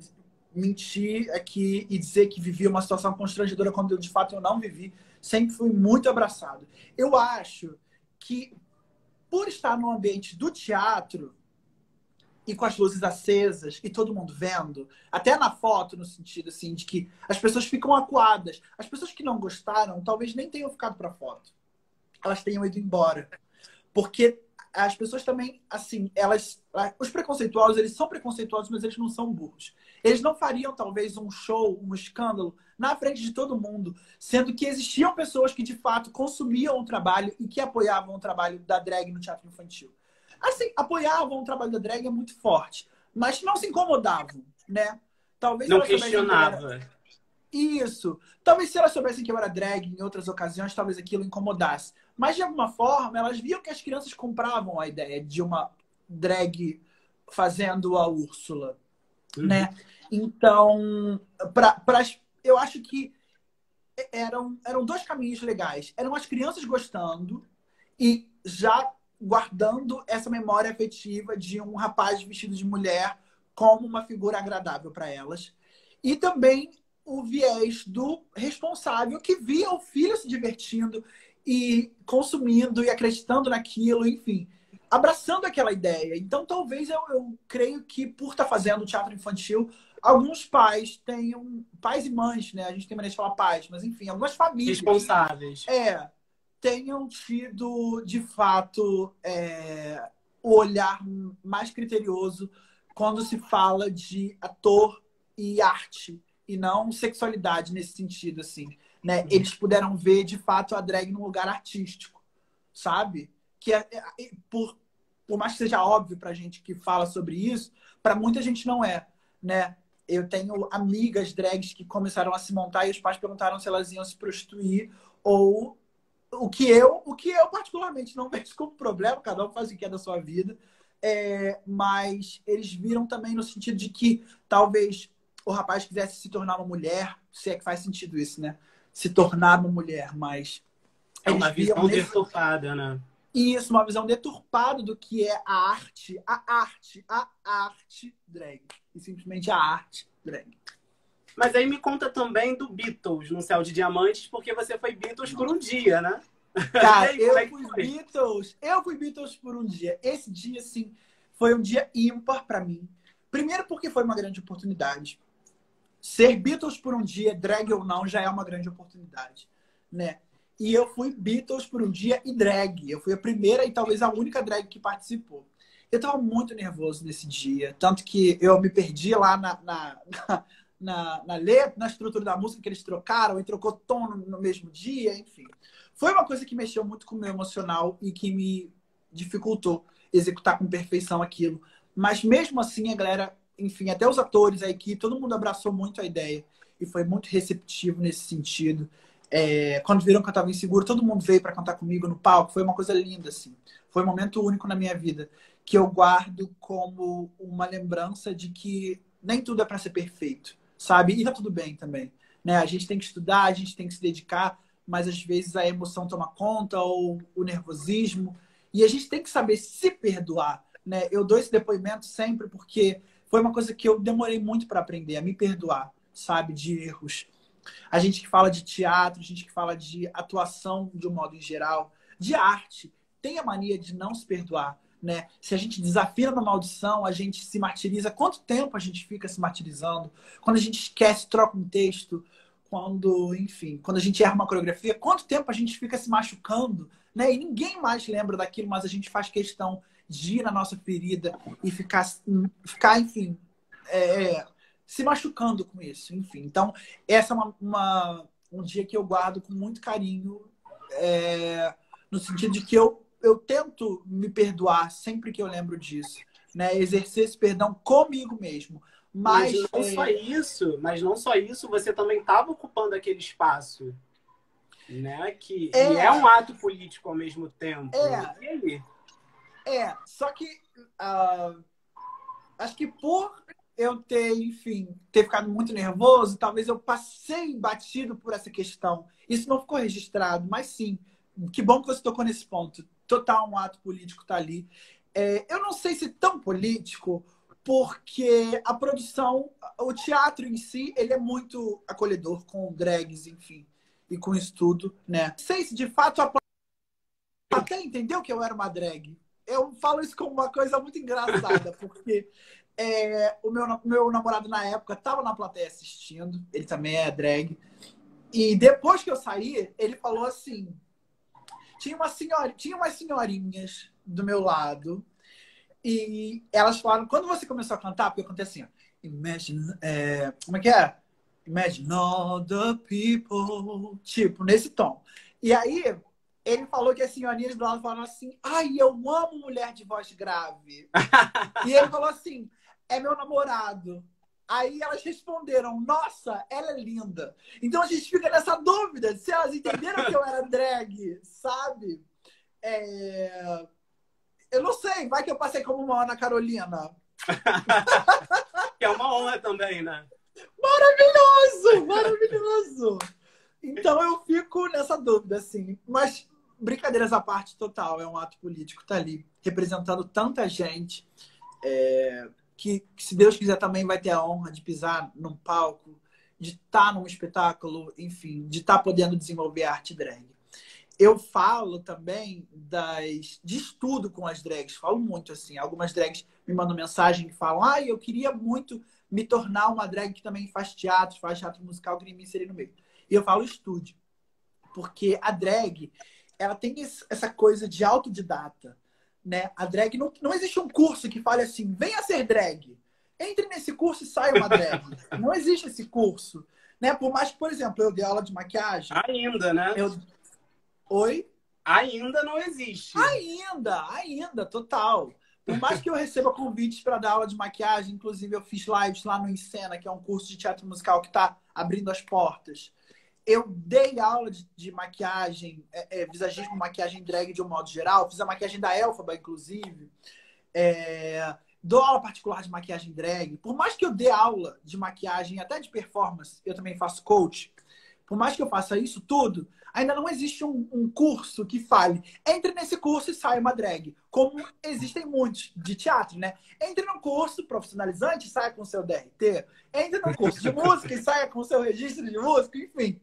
mentir aqui e dizer que vivi uma situação constrangedora quando de fato eu não vivi. Sempre fui muito abraçado. Eu acho que por estar no ambiente do teatro e com as luzes acesas e todo mundo vendo, até na foto, no sentido assim, de que as pessoas ficam acuadas. As pessoas que não gostaram talvez nem tenham ficado para foto. Elas tenham ido embora. Porque as pessoas também, assim, os preconceituosos, eles são preconceituosos, mas eles não são burros. Eles não fariam, talvez, um show, um escândalo na frente de todo mundo, sendo que existiam pessoas que, de fato, consumiam o trabalho e que apoiavam o trabalho da drag no teatro infantil. Assim, apoiavam o trabalho da drag é muito forte, mas não se incomodavam, né? Talvez
não questionava.
Isso. Talvez se elas soubessem que eu era drag em outras ocasiões, talvez aquilo incomodasse. Mas, de alguma forma, elas viam que as crianças compravam a ideia de uma drag fazendo a Úrsula, né? Então, eu acho que eram dois caminhos legais. Eram as crianças gostando e já guardando essa memória afetiva de um rapaz vestido de mulher como uma figura agradável para elas. E também o viés do responsável que via o filho se divertindo e consumindo e acreditando naquilo, enfim, abraçando aquela ideia. Então, talvez eu creio que, por estar fazendo teatro infantil, alguns pais tenham... Pais e mães, né? A gente tem maneira de falar pais, mas enfim, algumas famílias...
Responsáveis.
Tenham tido, de fato, o olhar mais criterioso quando se fala de ator e arte, e não sexualidade nesse sentido, assim, né? Eles puderam ver, de fato, a drag num lugar artístico, sabe? Que por mais que seja óbvio pra gente que fala sobre isso, para muita gente não é, né? Eu tenho amigas drags que começaram a se montar e os pais perguntaram se elas iam se prostituir ou o que eu particularmente não vejo como problema, cada um faz o que é da sua vida, mas eles viram também no sentido de que talvez o rapaz quisesse se tornar uma mulher, se é que faz sentido isso, né? Se tornar uma mulher, mas...
É uma visão deturpada, né?
Isso, uma visão deturpada do que é a arte drag. E simplesmente a arte drag.
Mas aí me conta também do Beatles no Céu de Diamantes, porque você foi Beatles por um dia, né?
Cara, eu fui Beatles por um dia. Esse dia, assim, foi um dia ímpar pra mim. Primeiro porque foi uma grande oportunidade. Ser Beatles por um dia, drag ou não, já é uma grande oportunidade, né? E eu fui Beatles por um dia e drag. Eu fui a primeira e talvez a única drag que participou. Eu tava muito nervoso nesse dia. Tanto que eu me perdi lá na letra, na estrutura da música que eles trocaram e trocou tom no mesmo dia, enfim. Foi uma coisa que mexeu muito com o meu emocional e que me dificultou executar com perfeição aquilo. Mas mesmo assim, a galera, enfim, até os atores, a equipe, todo mundo abraçou muito a ideia e foi muito receptivo nesse sentido. Quando viram que eu estava inseguro, todo mundo veio para cantar comigo no palco. Foi uma coisa linda, assim. Foi um momento único na minha vida que eu guardo como uma lembrança de que nem tudo é para ser perfeito, sabe? E tá tudo bem também, né? A gente tem que estudar, a gente tem que se dedicar, mas às vezes a emoção toma conta ou o nervosismo. E a gente tem que saber se perdoar, né? Eu dou esse depoimento sempre porque foi uma coisa que eu demorei muito para aprender, a me perdoar, sabe? De erros. A gente que fala de teatro, a gente que fala de atuação de um modo em geral, de arte, tem a mania de não se perdoar, né? Se a gente desafia na maldição, a gente se martiriza. Quanto tempo a gente fica se martirizando? Quando a gente esquece, troca um texto, quando a gente erra uma coreografia, quanto tempo a gente fica se machucando, né? E ninguém mais lembra daquilo, mas a gente faz questão de ir na nossa ferida e ficar enfim, se machucando com isso, enfim. Então, essa é um dia que eu guardo com muito carinho, no sentido de que eu tento me perdoar sempre que eu lembro disso, né? Exercer esse perdão comigo mesmo.
Mas não só isso, você também estava ocupando aquele espaço, né? E é um ato político ao mesmo tempo. E aí?
Só que acho que por eu ter ficado muito nervoso, talvez eu passei batido por essa questão. Isso não ficou registrado, mas sim, que bom que você tocou nesse ponto. Total, um ato político tá ali. Eu não sei se tão político, porque a produção, o teatro em si, ele é muito acolhedor com drags, enfim, e com isso tudo, né? Não sei se de fato a plateia entendeu que eu era uma drag. Eu falo isso como uma coisa muito engraçada, porque o meu namorado na época estava na plateia assistindo, ele também é drag, e depois que eu saí, ele falou assim, tinha umas senhorinhas do meu lado, e elas falaram, quando você começou a cantar, porque eu cantei assim, ó, Imagine, como é que é? Imagine all the people, tipo, nesse tom. E aí, ele falou que as senhorinhas do lado falaram assim, ai, eu amo mulher de voz grave. E ele falou assim, é meu namorado. Aí elas responderam, nossa, ela é linda. Então a gente fica nessa dúvida se elas entenderam que eu era drag, sabe? Eu não sei, vai que eu passei como uma Ana Carolina.
Que é uma honra também, né?
Maravilhoso, maravilhoso. Então eu fico nessa dúvida, assim. Mas, brincadeiras à parte, total, é um ato político, tá ali, representando tanta gente, que se Deus quiser também vai ter a honra de pisar num palco, de estar num espetáculo, enfim, de estar podendo desenvolver a arte drag. Eu falo também de estudo com as drags, falo muito assim. Algumas drags me mandam mensagem que falam, eu queria muito me tornar uma drag que também faz teatro musical, queria me inserir no meio. E eu falo estude, porque a drag, ela tem essa coisa de autodidata, né? A drag, não existe um curso que fale assim, venha ser drag, entre nesse curso e saia uma drag. Não existe esse curso, né? Por mais que, por exemplo, eu dei aula de maquiagem.
Ainda, né?
Oi?
Ainda não existe.
Ainda, total. Por mais que eu receba convites para dar aula de maquiagem, inclusive eu fiz lives lá no Encena, que é um curso de teatro musical que está abrindo as portas. Eu dei aula de maquiagem, visagismo, maquiagem drag de um modo geral. Fiz a maquiagem da Elphaba, inclusive. Dou aula particular de maquiagem drag. Por mais que eu dê aula de maquiagem, até de performance, eu também faço coach. Por mais que eu faça isso tudo, ainda não existe um curso que fale, entre nesse curso e saia uma drag. Como existem muitos de teatro, né? Entre num curso profissionalizante e saia com seu DRT. Entre num curso de música e saia com seu registro de música, enfim.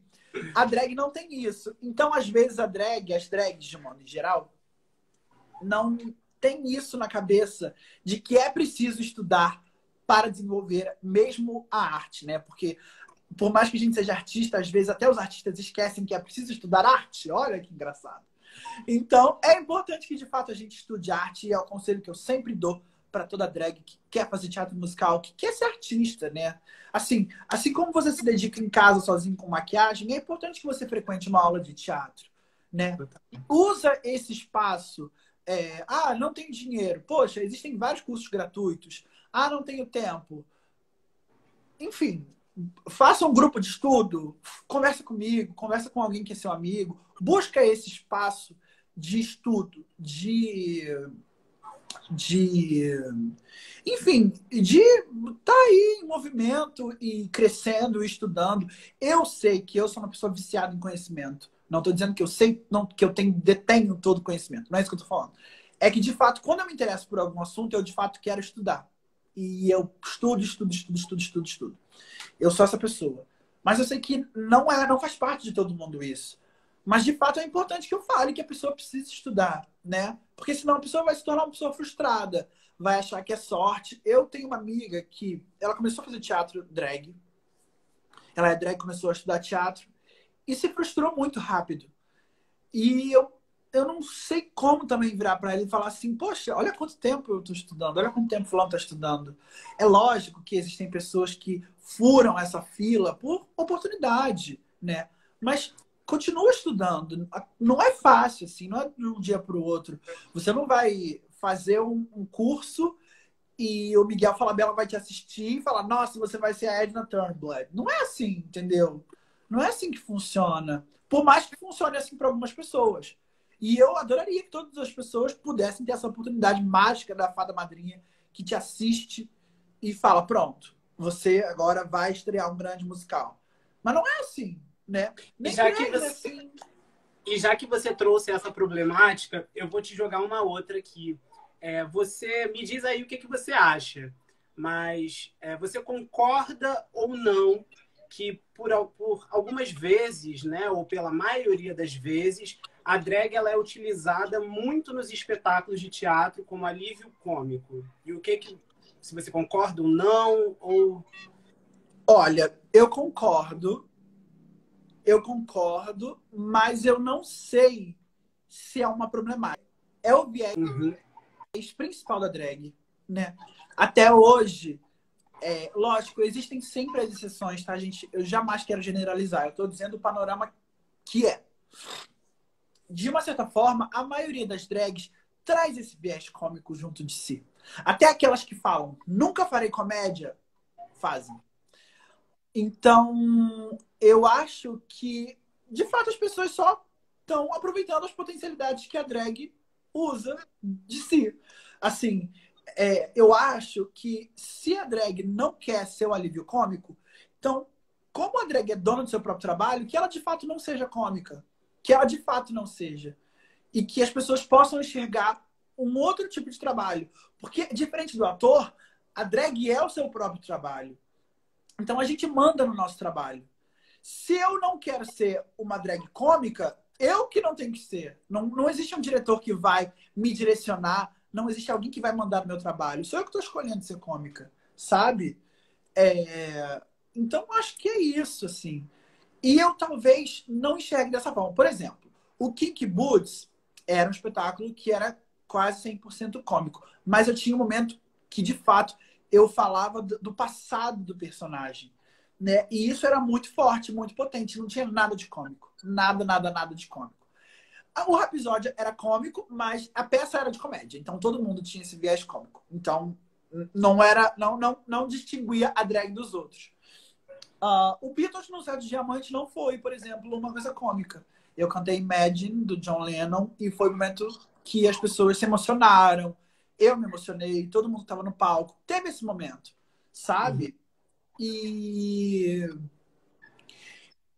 A drag não tem isso. Então, às vezes, as drags, de modo geral, não tem isso na cabeça de que é preciso estudar para desenvolver mesmo a arte, né? Porque por mais que a gente seja artista, às vezes até os artistas esquecem que é preciso estudar arte. Olha que engraçado. Então, é importante que, de fato, a gente estude arte, e é o conselho que eu sempre dou para toda drag que quer fazer teatro musical, que quer ser artista, né? Assim como você se dedica em casa sozinho com maquiagem, é importante que você frequente uma aula de teatro, né? Usa esse espaço. Não tenho dinheiro. Poxa, existem vários cursos gratuitos. Não tenho tempo. Enfim, faça um grupo de estudo, conversa comigo, conversa com alguém que é seu amigo, busca esse espaço de estudo, enfim, de estar aí em movimento e crescendo e estudando. Eu sei que eu sou uma pessoa viciada em conhecimento. Não estou dizendo que eu sei, não, que eu detenho todo o conhecimento. Não é isso que eu estou falando. É que, de fato, quando eu me interesso por algum assunto, eu, de fato, quero estudar. E eu estudo. Eu sou essa pessoa. Mas eu sei que não faz parte de todo mundo isso. Mas, de fato, é importante que eu fale que a pessoa precisa estudar, né? Porque senão a pessoa vai se tornar uma pessoa frustrada. Vai achar que é sorte. Eu tenho uma amiga que ela começou a fazer teatro drag. Ela é drag, começou a estudar teatro. E se frustrou muito rápido. E eu não sei como também virar para ele e falar assim, poxa, olha quanto tempo eu estou estudando, olha quanto tempo fulano está estudando. É lógico que existem pessoas que furam essa fila por oportunidade, né? Mas continua estudando. Não é fácil, assim, não é de um dia para o outro. Você não vai fazer um curso e o Miguel Falabella vai te assistir e falar, nossa, você vai ser a Edna Turnblad. Não é assim, entendeu? Não é assim que funciona. Por mais que funcione assim para algumas pessoas. E eu adoraria que todas as pessoas pudessem ter essa oportunidade mágica da fada madrinha que te assiste e fala, pronto, você agora vai estrear um grande musical. Mas não é assim, né?
E
Nem
já que
grande,
você,
assim.
e já que você trouxe essa problemática, eu vou te jogar uma outra aqui. Você me diz aí o que você acha, mas você concorda ou não que por algumas vezes, né, ou pela maioria das vezes, a drag ela é utilizada muito nos espetáculos de teatro como alívio cômico? E o que se você concorda ou não, ou...
Olha, eu concordo, mas eu não sei se é uma problemática. É o viés
Uhum.
principal da drag, né? Até hoje, lógico, existem sempre as exceções, tá, gente? Eu jamais quero generalizar. Eu tô dizendo o panorama que é. De uma certa forma, a maioria das drags traz esse viés cômico junto de si. Até aquelas que falam, nunca farei comédia, fazem. Então, eu acho que, de fato, as pessoas só estão aproveitando as potencialidades que a drag usa de si. Assim, eu acho que se a drag não quer ser o alívio cômico, então, como a drag é dona do seu próprio trabalho, que ela de fato não seja cômica. Que ela de fato não seja. E que as pessoas possam enxergar um outro tipo de trabalho. Porque, diferente do ator, a drag é o seu próprio trabalho. Então a gente manda no nosso trabalho. Se eu não quero ser uma drag cômica, eu que não tenho que ser. Não, não existe um diretor que vai me direcionar, não existe alguém que vai mandar no meu trabalho. Sou eu que estou escolhendo ser cômica, sabe? Então acho que é isso, assim. E eu talvez não enxergue dessa forma. Por exemplo, o Kinky Boots era um espetáculo que era quase 100% cômico. Mas eu tinha um momento que, de fato, eu falava do passado do personagem. Né? E isso era muito forte, muito potente. Não tinha nada de cômico. Nada, nada, nada de cômico. O episódio era cômico, mas a peça era de comédia. Então todo mundo tinha esse viés cômico. Então não distinguia a drag dos outros. O Beatles no Céu de Diamante não foi, por exemplo, uma coisa cômica. Eu cantei Imagine, do John Lennon, e foi um momento que as pessoas se emocionaram. Eu me emocionei, todo mundo estava no palco. Teve esse momento,
Uhum.
sabe? E,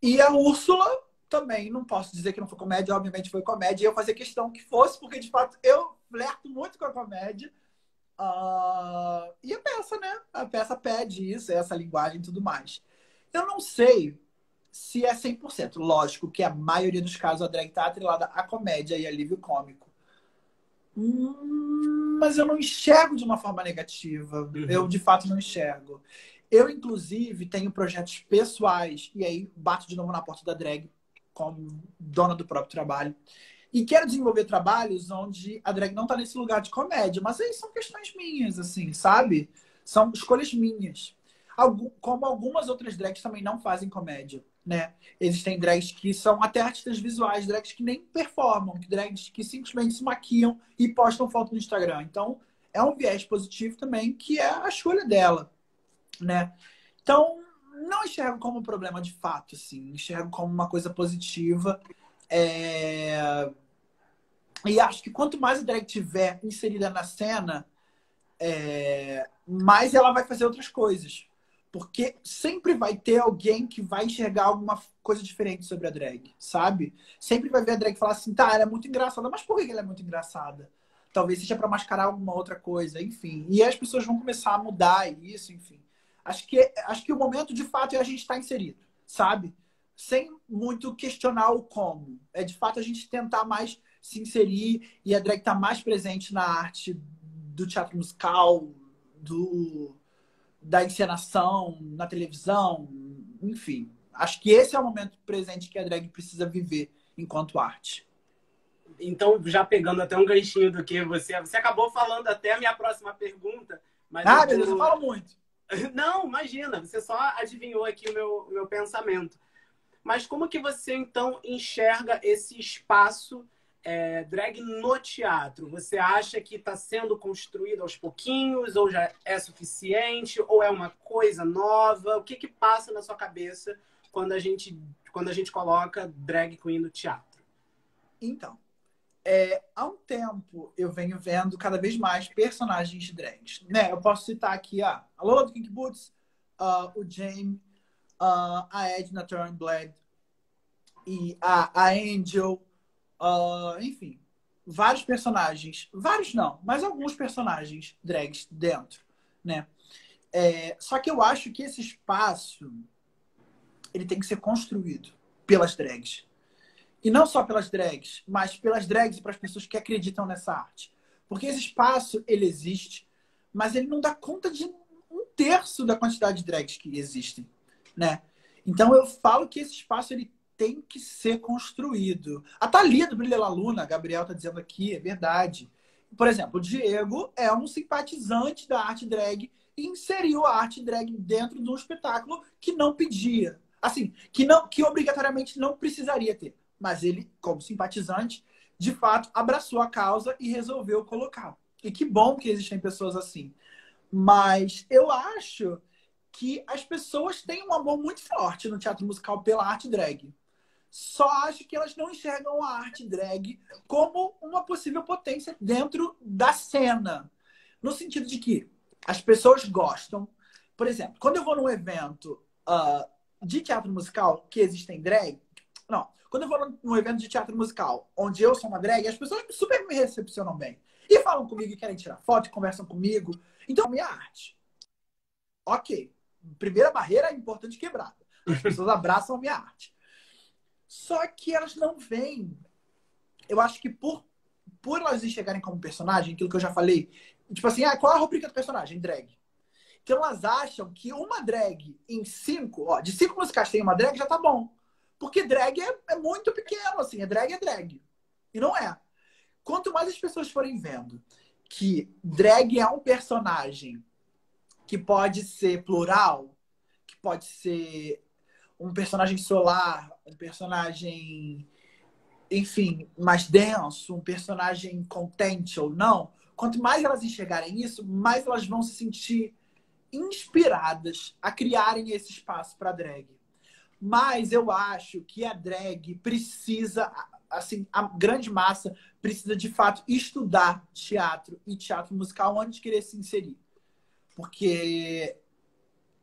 e a Úrsula também, não posso dizer que não foi comédia, obviamente foi comédia. E eu fazia questão que fosse, porque de fato eu flerto muito com a comédia. E a peça, né? A peça pede isso, essa linguagem e tudo mais. Eu não sei se é 100%. Lógico que a maioria dos casos a drag tá atrelada à comédia e alívio cômico. Mas eu não enxergo de uma forma negativa. Eu,
Uhum.
de fato, não enxergo. Eu, inclusive, tenho projetos pessoais, e aí bato de novo na porta da drag, como dona do próprio trabalho. E quero desenvolver trabalhos onde a drag não tá nesse lugar de comédia, mas aí são questões minhas, assim, sabe? São escolhas minhas. Como algumas outras drags também não fazem comédia, né? Existem drags que são até artistas visuais, drags que nem performam, drags que simplesmente se maquiam e postam foto no Instagram. Então, é um viés positivo também, que é a escolha dela, né? Então, não enxergo como um problema de fato, assim. Enxergo como uma coisa positiva. É... E acho que quanto mais a drag tiver inserida na cena, mais ela vai fazer outras coisas. Porque sempre vai ter alguém que vai enxergar alguma coisa diferente sobre a drag, sabe? Sempre vai ver a drag e falar assim, tá, ela é muito engraçada, mas por que ela é muito engraçada? Talvez seja para mascarar alguma outra coisa, enfim. E as pessoas vão começar a mudar isso, enfim. Acho que o momento, de fato, é a gente estar inserido, sabe? Sem muito questionar o como. É, de fato, a gente tentar mais se inserir e a drag estar mais presente na arte do teatro musical, da encenação, na televisão, enfim. Acho que esse é o momento presente que a drag precisa viver enquanto arte.
Então, já pegando até um ganchinho do que você acabou falando até a minha próxima pergunta, mas
Ah, beleza, eu falo muito.
Não, imagina, você só adivinhou aqui o meu pensamento. Mas como que você, então, enxerga esse espaço drag no teatro? Você acha que está sendo construído aos pouquinhos, ou já é suficiente, ou é uma coisa nova? O que que passa na sua cabeça quando a gente coloca drag queen no teatro?
Então, há um tempo eu venho vendo cada vez mais personagens drags, né? Eu posso citar aqui a Lola do Kinky Boots, o Jamie, a Edna Turnblad e a Angel, enfim, vários personagens, vários não, mas alguns personagens drags dentro, né? Só que eu acho que esse espaço ele tem que ser construído pelas drags. E não só pelas drags, mas pelas drags e para as pessoas que acreditam nessa arte. Porque esse espaço, ele existe, mas ele não dá conta de um terço da quantidade de drags que existem, né? Então eu falo que esse espaço ele tem que ser construído. A Thalia do Brilha La Luna, a Gabriel está dizendo aqui, é verdade. Por exemplo, o Diego é um simpatizante da arte drag e inseriu a arte drag dentro de um espetáculo que não pedia. Assim, que obrigatoriamente não precisaria ter. Mas ele, como simpatizante, de fato, abraçou a causa e resolveu colocar. E que bom que existem pessoas assim. Mas eu acho que as pessoas têm um amor muito forte no teatro musical pela arte drag. Só acho que elas não enxergam a arte drag como uma possível potência dentro da cena. No sentido de que as pessoas gostam. Por exemplo, quando eu vou num evento de teatro musical que existem drag, não, quando eu vou num evento de teatro musical onde eu sou uma drag, as pessoas super me recepcionam bem. E falam comigo e querem tirar foto, e conversam comigo. Então, minha arte. Ok. Primeira barreira é importante quebrada. As pessoas abraçam a minha arte. Só que elas não veem. Eu acho que por elas enxergarem como personagem, aquilo que eu já falei, tipo assim, qual é a rubrica do personagem? Drag. Então elas acham que uma drag em 5, de 5 musicais tem uma drag, já tá bom. Porque drag é muito pequeno, assim, drag é drag. E não é. Quanto mais as pessoas forem vendo que drag é um personagem que pode ser plural, que pode ser um personagem solar, um personagem, enfim, mais denso, um personagem contente ou não, quanto mais elas enxergarem isso, mais elas vão se sentir inspiradas a criarem esse espaço para drag. Mas eu acho que a drag precisa, assim, a grande massa precisa de fato estudar teatro e teatro musical antes de querer se inserir. Porque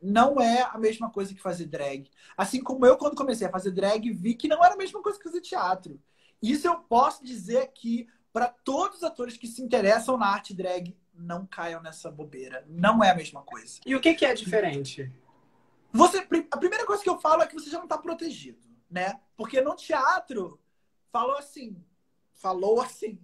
não é a mesma coisa que fazer drag. Assim como eu, quando comecei a fazer drag, vi que não era a mesma coisa que fazer teatro. Isso eu posso dizer aqui para todos os atores que se interessam na arte drag, não caiam nessa bobeira. Não é a mesma coisa.
E o que que é diferente?
A primeira coisa que eu falo é que você já não está protegido, né? Porque no teatro, falou assim,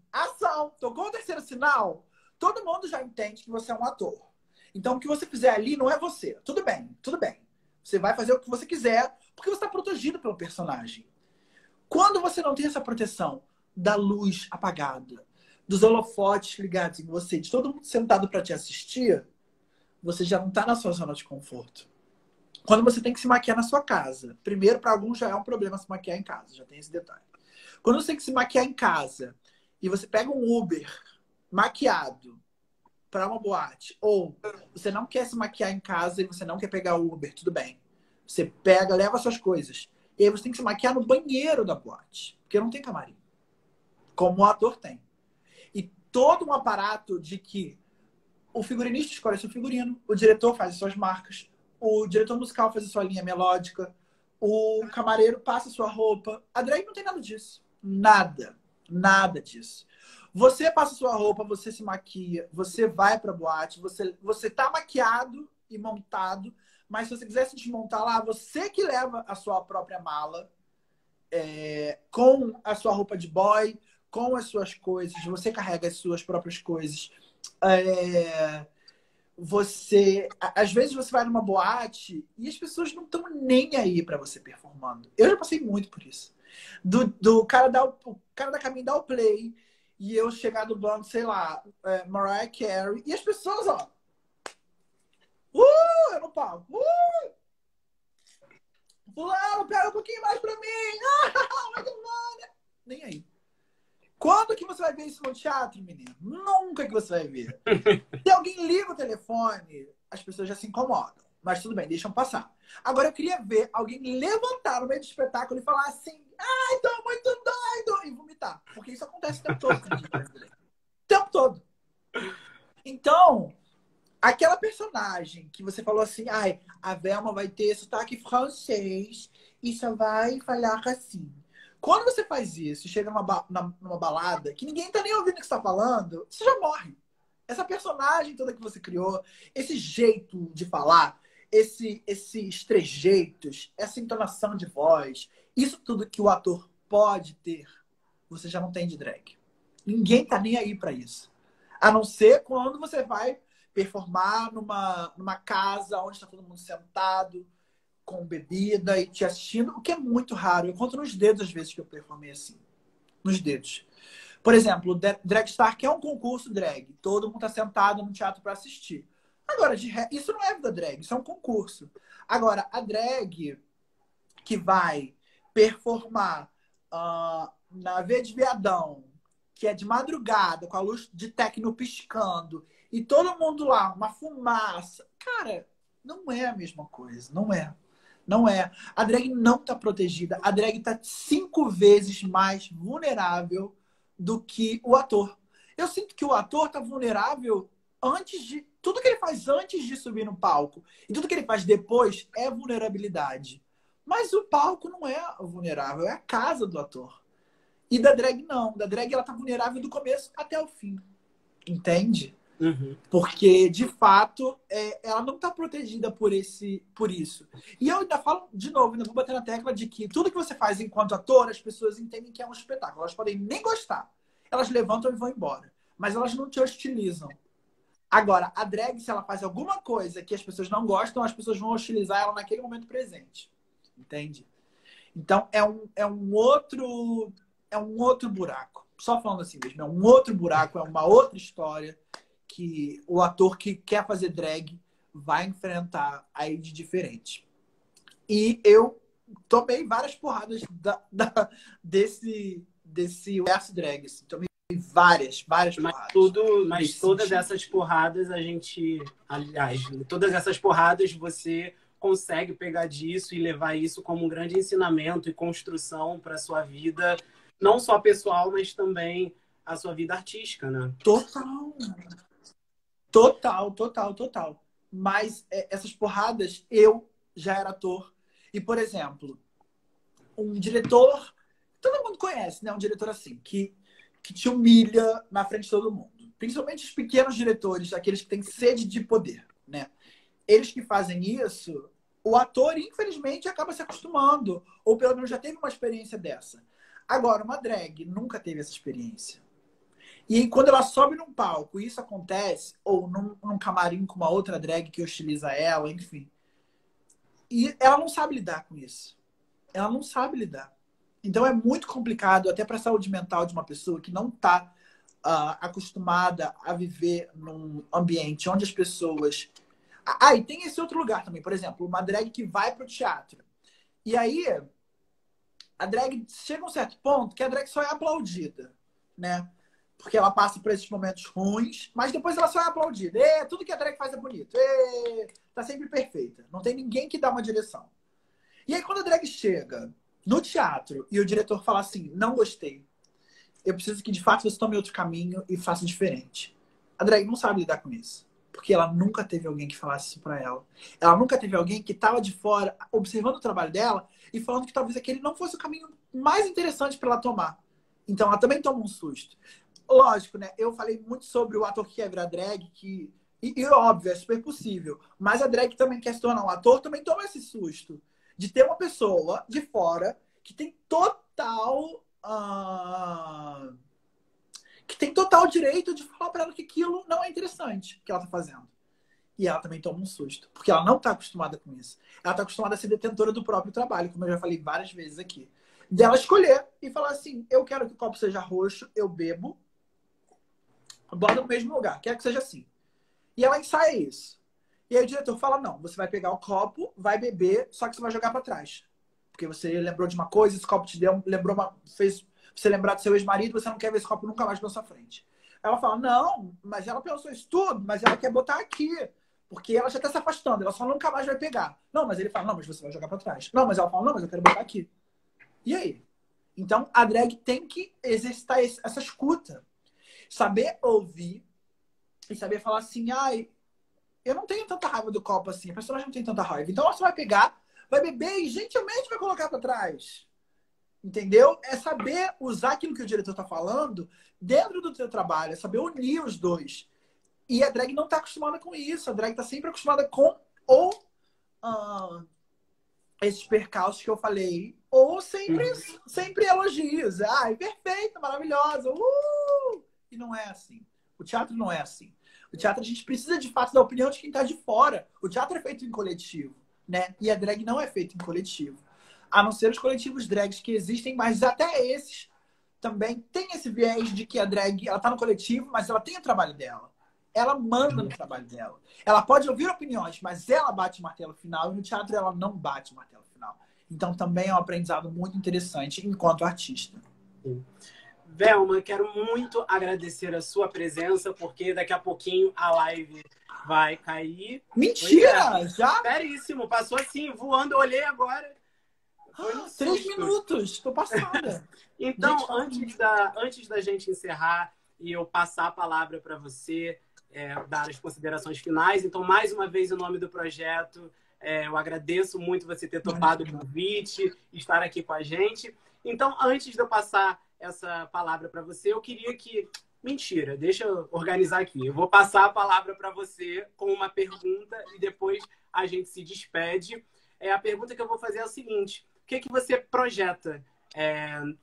ação, tocou o terceiro sinal, todo mundo já entende que você é um ator. Então, o que você fizer ali não é você. Tudo bem, tudo bem. Você vai fazer o que você quiser, porque você está protegido pelo personagem. Quando você não tem essa proteção da luz apagada, dos holofotes ligados em você, de todo mundo sentado para te assistir, você já não está na sua zona de conforto. Quando você tem que se maquiar na sua casa. Primeiro, para alguns já é um problema se maquiar em casa, já tem esse detalhe. Quando você tem que se maquiar em casa e você pega um Uber maquiado para uma boate, ou você não quer se maquiar em casa e você não quer pegar o Uber, tudo bem. Você pega, leva suas coisas. E aí você tem que se maquiar no banheiro da boate, porque não tem camarim. Como o ator tem. E todo um aparato de que o figurinista escolhe seu figurino, o diretor faz as suas marcas, o diretor musical faz a sua linha melódica, o camareiro passa a sua roupa. A drag não tem nada disso. Nada. Nada disso. Você passa a sua roupa, você se maquia, você vai pra boate, você tá maquiado e montado, mas se você quiser se desmontar lá, você que leva a sua própria mala, com a sua roupa de boy, com as suas coisas, você carrega as suas próprias coisas. Às vezes você vai numa boate e as pessoas não estão nem aí pra você performando. Eu já passei muito por isso. Do cara o cara da caminho dar o play e eu chegar dublando, sei lá, Mariah Carey, e as pessoas, ó, eu no palco, fulano, pega um pouquinho mais pra mim, nem aí. Quando que você vai ver isso no teatro, menino? Nunca que você vai ver. Se alguém liga o telefone, as pessoas já se incomodam. Mas tudo bem, deixam passar. Agora eu queria ver alguém levantar no meio do espetáculo e falar assim: ai, tô muito doido! E vomitar. Porque isso acontece o tempo todo com a gente brasileiro. O tempo todo. Então, aquela personagem que você falou assim: ai, a Velma vai ter sotaque francês e só vai falar assim. Quando você faz isso e chega numa balada que ninguém tá nem ouvindo o que você tá falando, você já morre. Essa personagem toda que você criou, esse jeito de falar, esses trejeitos, essa entonação de voz, isso tudo que o ator pode ter, você já não tem de drag. Ninguém tá nem aí pra isso. A não ser quando você vai performar numa casa onde está todo mundo sentado, com bebida e te assistindo, o que é muito raro. Eu conto nos dedos às vezes que eu performei assim. Nos dedos. Por exemplo, o Dragstar, que é um concurso drag. Todo mundo está sentado no teatro para assistir. Agora, isso não é vida drag, isso é um concurso. Agora, a drag que vai performar na V de Viadão, que é de madrugada, com a luz de techno piscando, e todo mundo lá, uma fumaça. Cara, não é a mesma coisa. Não é. Não é. A drag não tá protegida. A drag tá 5 vezes mais vulnerável do que o ator. Eu sinto que o ator tá vulnerável antes de... Tudo que ele faz antes de subir no palco e tudo que ele faz depois é vulnerabilidade. Mas o palco não é vulnerável, é a casa do ator. E da drag não. Da drag ela tá vulnerável do começo até o fim. Entende?
Uhum.
Porque, de fato, ela não está protegida por isso. E eu ainda falo, de novo, ainda vou bater na tecla de que tudo que você faz enquanto ator, as pessoas entendem que é um espetáculo. Elas podem nem gostar. Elas levantam e vão embora. Mas elas não te hostilizam. Agora, a drag, se ela faz alguma coisa que as pessoas não gostam, as pessoas vão hostilizar ela naquele momento presente. Entende? Então, é um outro buraco. Só falando assim mesmo, é um outro buraco, é uma outra história que o ator que quer fazer drag vai enfrentar aí de diferente. E eu tomei várias porradas desse universo drag. Assim. Tomei várias porradas.
Mas todas essas porradas a gente... Aliás, todas essas porradas você consegue pegar disso e levar isso como um grande ensinamento e construção para a sua vida, não só pessoal, mas também a sua vida artística, né?
Total. Mas essas porradas, eu já era ator. E, por exemplo, um diretor... Todo mundo conhece, né? Um diretor assim, que te humilha na frente de todo mundo. Principalmente os pequenos diretores, aqueles que têm sede de poder, né? Eles que fazem isso, o ator, infelizmente, acaba se acostumando. Ou pelo menos já teve uma experiência dessa. Agora, uma drag nunca teve essa experiência. E aí, quando ela sobe num palco e isso acontece, ou num camarim com uma outra drag que hostiliza ela, enfim. E ela não sabe lidar com isso. Ela não sabe lidar. Então é muito complicado, até para a saúde mental de uma pessoa que não está acostumada a viver num ambiente onde as pessoas... e tem esse outro lugar também, por exemplo, uma drag que vai para o teatro. E aí, a drag chega a um certo ponto que a drag só é aplaudida, né? Porque ela passa por esses momentos ruins, mas depois ela só é aplaudida. Tudo que a drag faz é bonito. Tá sempre perfeita. Não tem ninguém que dá uma direção. E aí, quando a drag chega no teatro e o diretor fala assim, não gostei, eu preciso que, de fato, você tome outro caminho e faça diferente. A drag não sabe lidar com isso. Porque ela nunca teve alguém que falasse isso pra ela. Ela nunca teve alguém que estava de fora, observando o trabalho dela e falando que talvez aquele não fosse o caminho mais interessante para ela tomar. Então, ela também toma um susto. Lógico, né? Eu falei muito sobre o ator que quer virar drag, e óbvio, é super possível. Mas a drag que também quer se tornar um ator também toma esse susto. De ter uma pessoa de fora que tem total... que tem total direito de falar para ela que aquilo não é interessante que ela tá fazendo. E ela também toma um susto. Porque ela não tá acostumada com isso. Ela tá acostumada a ser detentora do próprio trabalho, como eu já falei várias vezes aqui. Dela escolher e falar assim, eu quero que o copo seja roxo, eu bebo, bota no mesmo lugar, quero que seja assim. E ela ensaia isso. E aí o diretor fala, não, você vai pegar o copo, vai beber, só que você vai jogar para trás. Porque você lembrou de uma coisa, esse copo te deu, fez você lembrar do seu ex-marido, você não quer ver esse copo nunca mais na sua frente. Ela fala, não, mas ela pensou isso tudo, mas ela quer botar aqui. Porque ela já está se afastando, ela só nunca mais vai pegar. Não, mas ele fala, não, mas você vai jogar para trás. Não, mas ela fala, não, mas eu quero botar aqui. E aí? Então, a drag tem que exercitar essa escuta. Saber ouvir e saber falar assim, ai, eu não tenho tanta raiva do copo assim, a personagem não tem tanta raiva. Então, você vai pegar, vai beber e gentilmente vai colocar para trás. Entendeu? É saber usar aquilo que o diretor está falando dentro do seu trabalho, é saber unir os dois. E a drag não está acostumada com isso. A drag está sempre acostumada com ou esses percalços que eu falei, ou sempre elogios. Ai, perfeita, maravilhosa. E não é assim. O teatro não é assim. O teatro a gente precisa de fato da opinião de quem está de fora. O teatro é feito em coletivo, né? E a drag não é feita em coletivo. A não ser os coletivos drags que existem, mas até esses também tem esse viés de que a drag, ela tá no coletivo, mas ela tem o trabalho dela. Ela manda no trabalho dela. Ela pode ouvir opiniões, mas ela bate o martelo final, e no teatro ela não bate o martelo final. Então também é um aprendizado muito interessante enquanto artista.
Velma, quero muito agradecer a sua presença, porque daqui a pouquinho a live vai cair.
Mentira! Já?
Seríssimo, passou assim, voando, eu olhei agora.
3 minutos, tô passada.
Então, antes da gente encerrar e eu passar a palavra para você, dar as considerações finais, então, mais uma vez, em nome do projeto, eu agradeço muito você ter topado o convite, estar aqui com a gente. Então, antes de eu passar essa palavra para você, eu queria que... Mentira, deixa eu organizar aqui. Eu vou passar a palavra para você com uma pergunta e depois a gente se despede. A pergunta que eu vou fazer é o seguinte: o que você projeta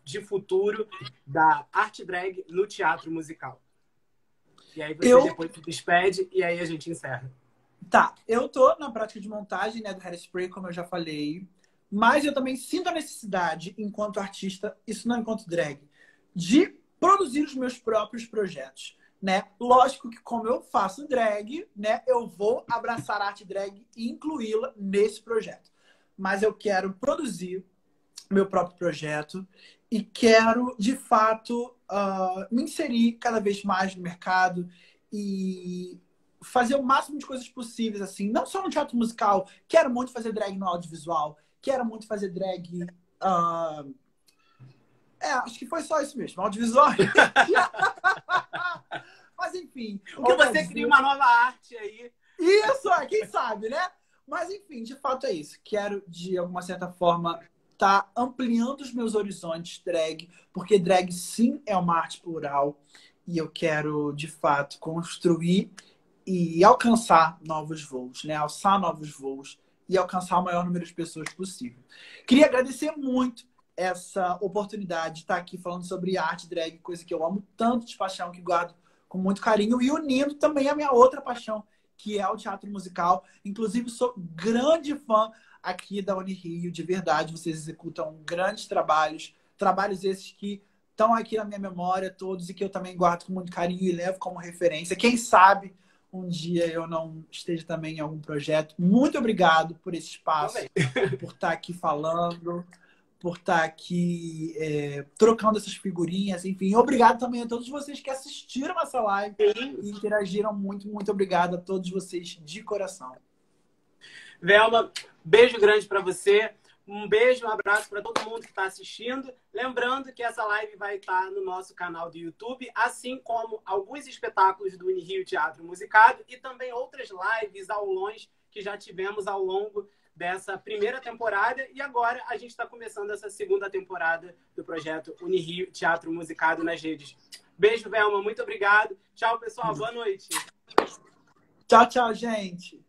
de futuro da arte drag no teatro musical? E aí você depois se despede e aí a gente encerra.
Tá, eu tô na prática de montagem, né, do Hairspray, como eu já falei, mas eu também sinto a necessidade, enquanto artista, isso não enquanto drag, de produzir os meus próprios projetos, né? Lógico que como eu faço drag, né, eu vou abraçar a arte drag e incluí-la nesse projeto. Mas eu quero produzir meu próprio projeto e quero, de fato, me inserir cada vez mais no mercado e fazer o máximo de coisas possíveis, assim. Não só no teatro musical. Quero muito fazer drag no audiovisual. Quero muito fazer drag... acho que foi só isso mesmo. Audiovisual. Mas, enfim.
Ou você cria uma nova arte aí.
Isso, quem sabe, né? Mas, enfim, de fato é isso. Quero, de alguma certa forma, estar ampliando os meus horizontes drag, porque drag, sim, é uma arte plural. E eu quero, de fato, construir e alcançar novos voos, né? Alçar novos voos e alcançar o maior número de pessoas possível. Queria agradecer muito essa oportunidade de estar aqui falando sobre arte drag, coisa que eu amo tanto de paixão, que guardo com muito carinho, e unindo também a minha outra paixão, que é o teatro musical. Inclusive, sou grande fã aqui da Unirio, de verdade. Vocês executam grandes trabalhos, trabalhos esses que estão aqui na minha memória todos e que eu também guardo com muito carinho e levo como referência. Quem sabe um dia eu não esteja também em algum projeto. Muito obrigado por esse espaço, por estar aqui falando, por estar aqui trocando essas figurinhas, enfim. Obrigado também a todos vocês que assistiram essa live e interagiram muito. Muito obrigado a todos vocês de coração.
Velma, beijo grande para você. Um beijo, um abraço para todo mundo que está assistindo. Lembrando que essa live vai estar no nosso canal do YouTube, assim como alguns espetáculos do Unirio Teatro Musicado e também outras lives, aulões que já tivemos ao longo dessa primeira temporada. E agora a gente está começando essa segunda temporada do projeto Unirio Teatro Musicado nas redes. Beijo, Velma. Muito obrigado. Tchau, pessoal. Boa noite.
Tchau, tchau, gente.